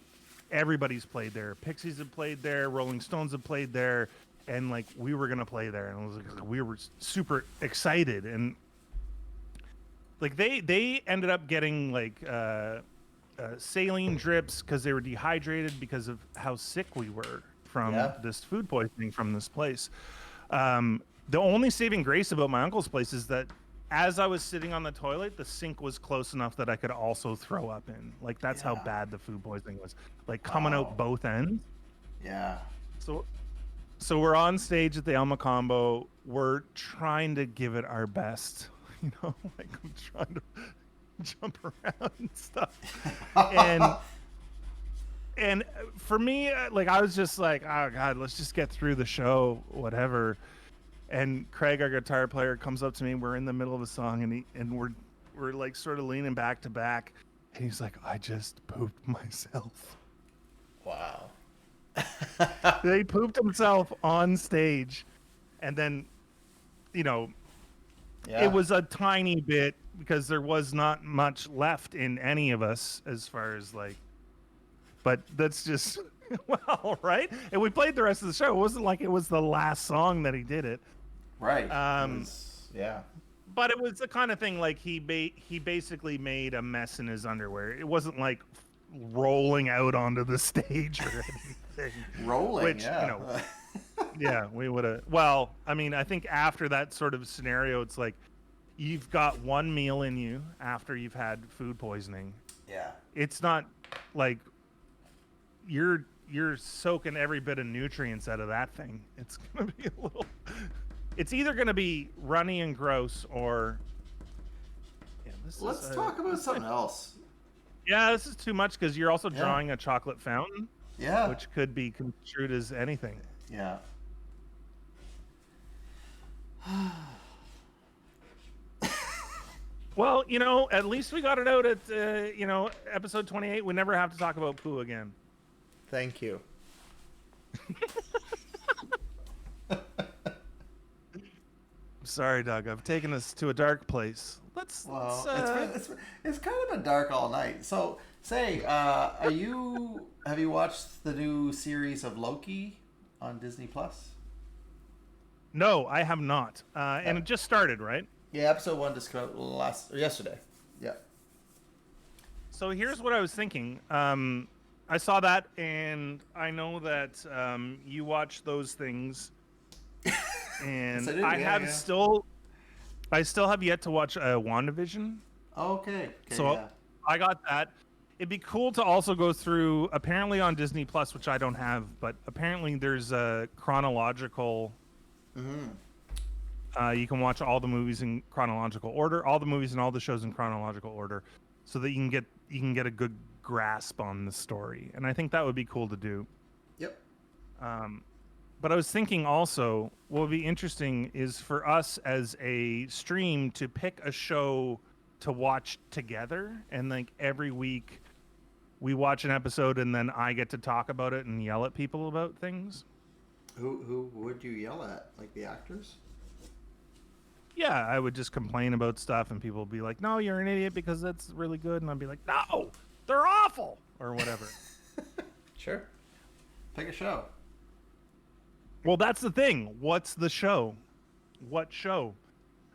everybody's played there. Pixies have played there, Rolling Stones have played there, and like we were gonna play there, and it was like, we were super excited, and like they ended up getting like saline drips because they were dehydrated because of how sick we were from this food poisoning from this place. The only saving grace about my uncle's place is that as I was sitting on the toilet, the sink was close enough that I could also throw up in. Like that's how bad the food poisoning was. Like coming out both ends. Yeah. So we're on stage at the El Macombo. We're trying to give it our best. You know, like I'm trying to jump around and stuff. And And for me, like I was just like, oh god, let's just get through the show, whatever. And Craig, our guitar player, comes up to me. We're in the middle of a song, and we're like sort of leaning back to back, and he's like, I just pooped myself. Wow. He pooped himself on stage, and then, you know, it Yeah. was a tiny bit because there was not much left in any of us as far as like, but that's just well, right? And we played the rest of the show. It wasn't like it was the last song that he did it. Right. It Um, was, yeah. but it was the kind of thing like he basically made a mess in his underwear. It wasn't like rolling out onto the stage or anything. Rolling, Which, yeah. you know, yeah, we would have. Well, I mean, I think after that sort of scenario, it's like you've got one meal in you after you've had food poisoning. Yeah. It's not like you're soaking every bit of nutrients out of that thing. It's gonna be a little. It's either gonna be runny and gross, or yeah. Let's talk about something else. Yeah, this is too much because you're also Yeah. drawing a chocolate fountain, Yeah. which could be construed as anything. Yeah. Well, you know, at least we got it out at you know, episode 28. We never have to talk about poo again. Thank you. Sorry, Doug. I've taken us to a dark place. Well, let's it's kind of been dark all night. So, say, have you watched the new series of Loki on Disney Plus? No, I have not. And it just started, right? Yeah, episode 1 just came out yesterday. Yeah. So here's what I was thinking. I saw that, and I know that you watch those things, and Yes, I do. I Yeah, have yeah. I still have yet to watch WandaVision. Okay. So yeah. I got that. It'd be cool to also go through, apparently on Disney Plus, which I don't have, but apparently there's a chronological. You can watch all the movies in chronological order, all the movies and all the shows in chronological order, so that you can get a good grasp on the story. And I think that would be cool to do. Yep. But I was thinking also, what would be interesting is for us as a stream to pick a show to watch together, and like every week we watch an episode, and then I get to talk about it and yell at people about things. Who would you yell at? Like the actors? Yeah, I would just complain about stuff, and people would be like, "No, you're an idiot because that's really good," and I'd be like, "No, they're awful," or whatever. Sure. Pick a show. Well, that's the thing. What's the show? What show?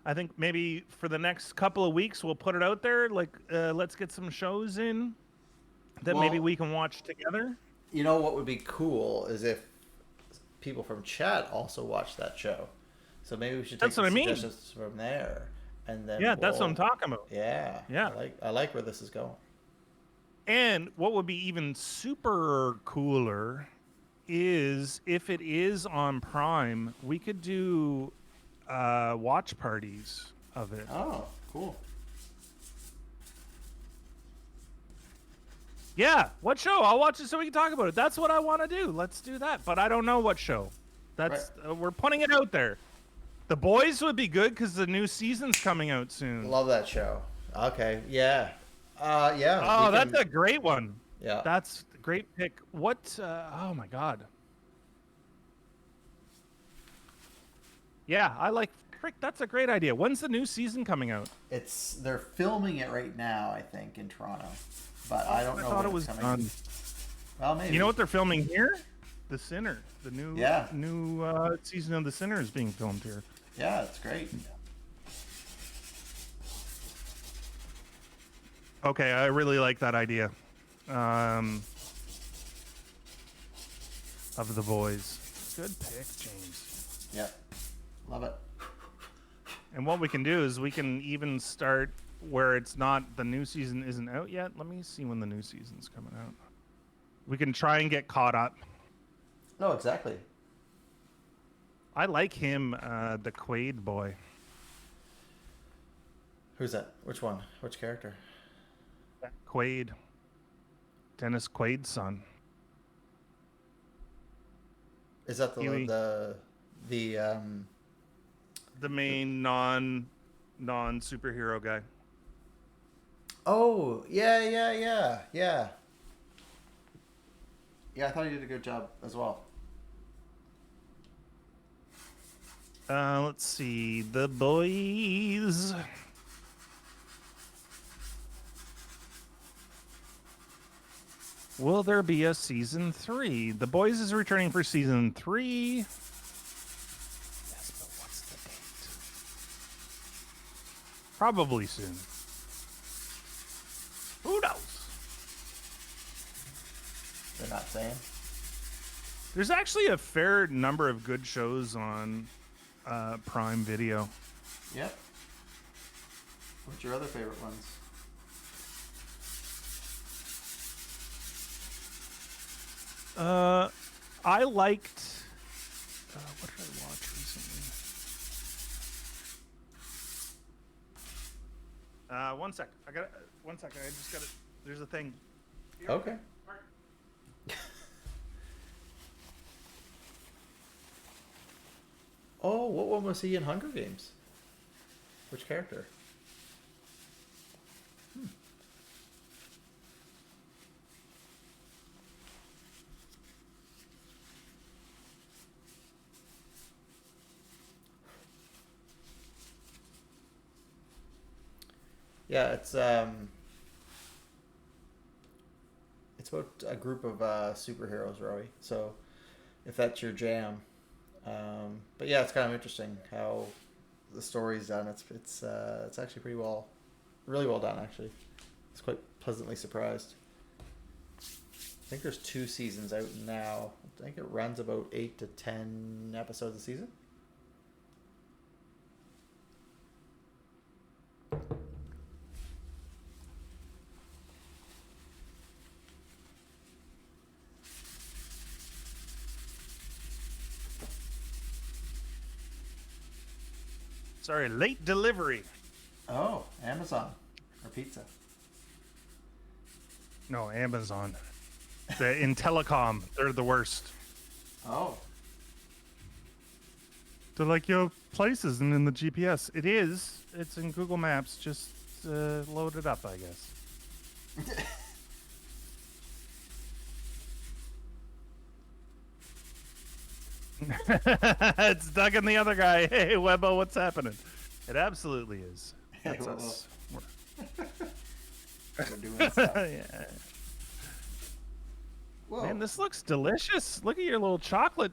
I think maybe for the next couple of weeks we'll put it out there. Like, let's get some shows in that maybe Well- we can watch together. You know what would be cool is if people from chat also watch that show. So maybe we should take That's what I mean. suggestions from there, and then Yeah, that's what I'm we'll- talking about. Yeah. Yeah. I like where this is going. And what would be even super cooler is if it is on Prime, we could do watch parties of it. Oh, cool. Yeah, what show? I'll watch it so we can talk about it. That's what I want to do. Let's do that. But I don't know what show. That's we're putting it out there. The Boys would be good because the new season's coming out soon. Love that show. Okay. Yeah. Yeah. Oh, we that's can- a great one. Yeah. That's a great pick. What? Oh my god. Yeah, I like. Frick, that's a great idea. When's the new season coming out? They're filming it right now, I think, in Toronto, but I don't know. I thought when it was it's coming. done. Well, maybe. You know what they're filming here? The Sinner. The new Yeah. season of The Sinner is being filmed here. Yeah, it's great. Okay, I really like that idea. Of The Boys. Good pick, James. Yep. Love it. And what we can do is we can even start where it's not, the new season isn't out yet. Let me see when the new season's coming out. We can try and get caught up. No, exactly. I like him, the Quaid boy. Who's that? Which one? Which character? Quaid. Dennis Quaid's son. Is that the Huey. the The main non superhero guy. Oh, yeah. Yeah, I thought he did a good job as well. Let's see. The boys. Will there be a season 3? The Boys is returning for season 3. Yes, but what's the date? Probably soon. Who knows? They're not saying. There's actually a fair number of good shows on Prime Video. Yep. What's your other favorite ones? I liked. What did I watch recently? One sec. I got 1 second. I just got it. There's a thing. Here. Okay. Oh, what one was he in Hunger Games? Which character? Yeah, it's about a group of superheroes, Rowie. So, if that's your jam, but yeah, it's kind of interesting how the story's done. It's actually really well done. Actually, I was quite pleasantly surprised. I think there's 2 seasons out now. I think it runs about 8 to 10 episodes a season. Sorry, late delivery. Oh, Amazon or pizza. No, Amazon. In telecom, they're the worst. Oh. They're like, your place isn't in the GPS. It is. It's in Google Maps. Just load it up, I guess. It's Doug and the other guy. Hey, Webbo, what's happening? It absolutely is. That's Hey, us. We're doing stuff. Yeah. Whoa. Man, this looks delicious. Look at your little chocolate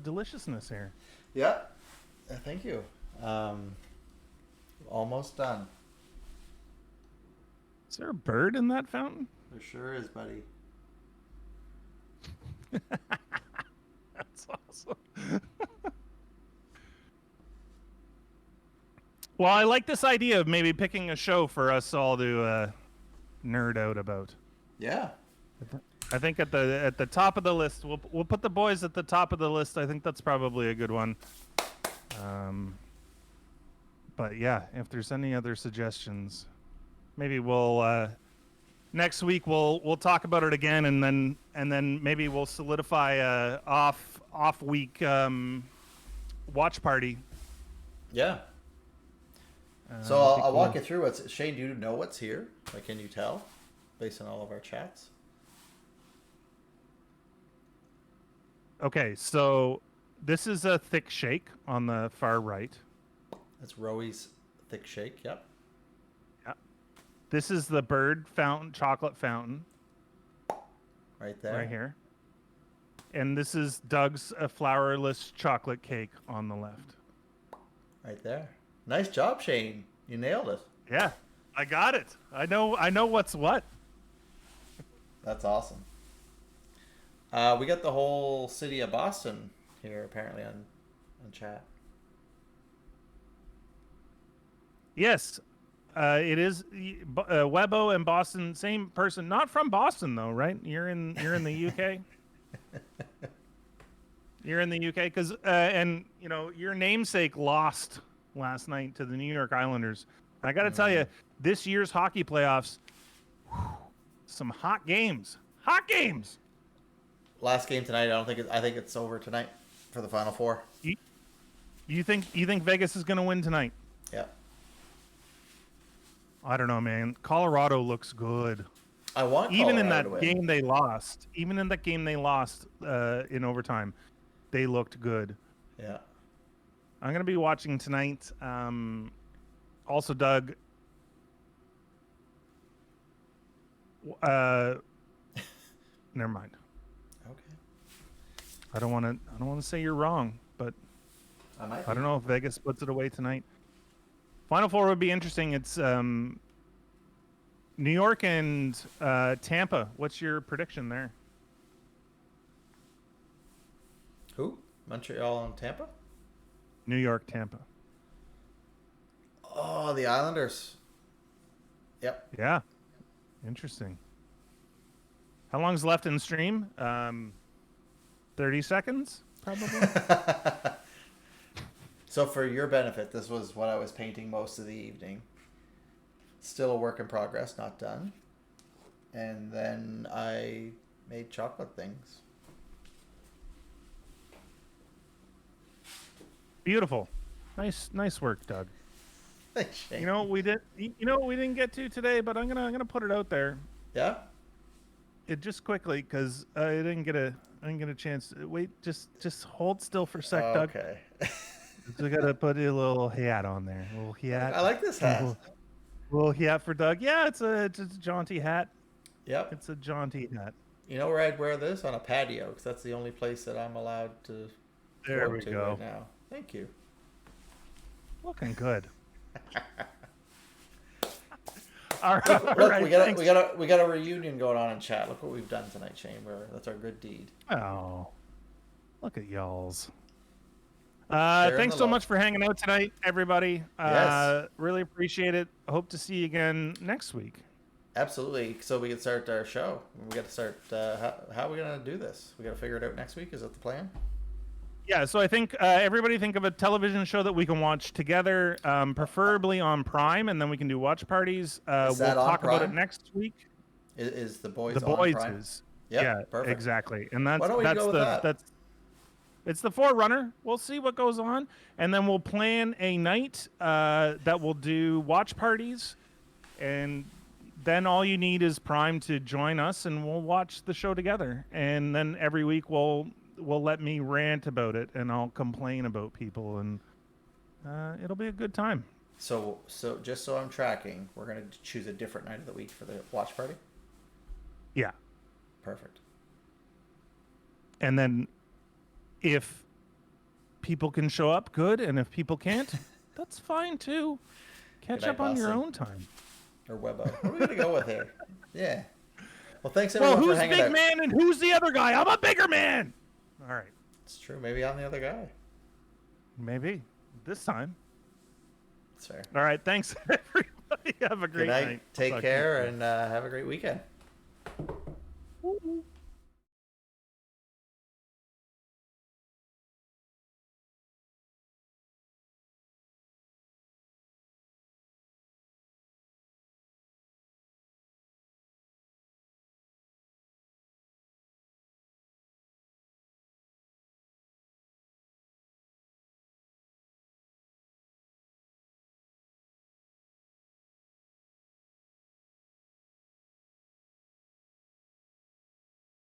deliciousness here. Yeah. Thank you. Almost done. Is there a bird in that fountain? There sure is, buddy. That's awesome. Well, I like this idea of maybe picking a show for us all to nerd out about. Yeah. I think at the top of the list, we'll put the boys at the top of the list. I think that's probably a good one. But yeah, if there's any other suggestions, maybe we'll next week we'll talk about it again, and then maybe we'll solidify a off week watch party. Yeah. So I'll walk you through what's Shane. Do you know what's here? Like, can you tell based on all of our chats? Okay, so this is a thick shake on the far right. That's Rowie's thick shake. Yep. Yeah. This is the bird fountain, chocolate fountain. Right there. Right here. And this is Doug's flourless chocolate cake on the left. Right there. Nice job, Shane. You nailed it. Yeah, I got it. I know what's what. That's awesome. We got the whole city of Boston here apparently on chat. Yes, it is Webbo and Boston, same person. Not from Boston though, right? You're in the UK. You're in the UK because and you know your namesake lost last night to the New York Islanders. I got to tell you, this year's hockey playoffs, some hot games. Hot games. last game tonight. I don't think I think it's over tonight for the Final Four. You think Vegas is going to win tonight? Yeah. I don't know, man. Colorado looks good. I want even in Colorado that to win. game they lost. Even in that game they lost in overtime, they looked good. Yeah. I'm going to be watching tonight. Also, Doug. Never mind. Okay. I don't want to say you're wrong, but I don't know if Vegas puts it away tonight. Final Four would be interesting. It's New York and Tampa. What's your prediction there? Who? Montreal and Tampa? New York, Tampa. Oh, the Islanders. Yep. Yeah. Interesting. How long's left in stream? 30 seconds, probably. So for your benefit, this was what I was painting most of the evening. Still a work in progress, not done. And then I made chocolate things. Beautiful. Nice work, Doug. Thanks, Shane. You know what we didn't get to today, but I'm gonna put it out there. Yeah? It just quickly because I didn't get a chance. Wait, just hold still for a sec, Doug. Okay. We gotta put a little hat on there. A little hat. I like this hat. Little hat for Doug. Yeah, it's a jaunty hat. Yep. It's a jaunty hat. You know where I'd wear this? On a patio, because that's the only place that I'm allowed to There go we to go. right now. Thank you. Looking good. All right, Look, all right, we got a reunion going on in chat. Look what we've done tonight, Shane. That's our good deed. Oh, look at y'all's. Share in Thanks the so love. much for hanging out tonight, everybody. Yes. Really appreciate it. Hope to see you again next week. Absolutely. So we can start our show. We got to start. How are we gonna do this? We got to figure it out next week. Is that the plan? Yeah, so I think everybody think of a television show that we can watch together, preferably on Prime, and then we can do watch parties. Is We'll that on talk about it Prime? next week. Is the boys The on Boys Prime? is. Yep, Yeah, perfect. exactly. And that's Why don't we go with that? that's it's the forerunner. We'll see what goes on, and then we'll plan a night that we'll do watch parties, and then all you need is Prime to join us, and we'll watch the show together. And then every week we'll let me rant about it, and I'll complain about people, and it'll be a good time. So just so I'm tracking, we're gonna choose a different night of the week for the watch party. Yeah, Perfect. and then if people can show up, good, and if people can't, that's fine too. Catch Good night, up on your Boston. own time. Or Webbo. What are we gonna go with here? Yeah. Well, thanks Well, everyone for who's hanging big out. man and who's the other guy? I'm a bigger man. All right, It's true. Maybe I'm the other guy. maybe this time. That's fair. All right, thanks everybody. Have a great Good night. night. Take Talk to you care soon. and have a great weekend. Woo-hoo.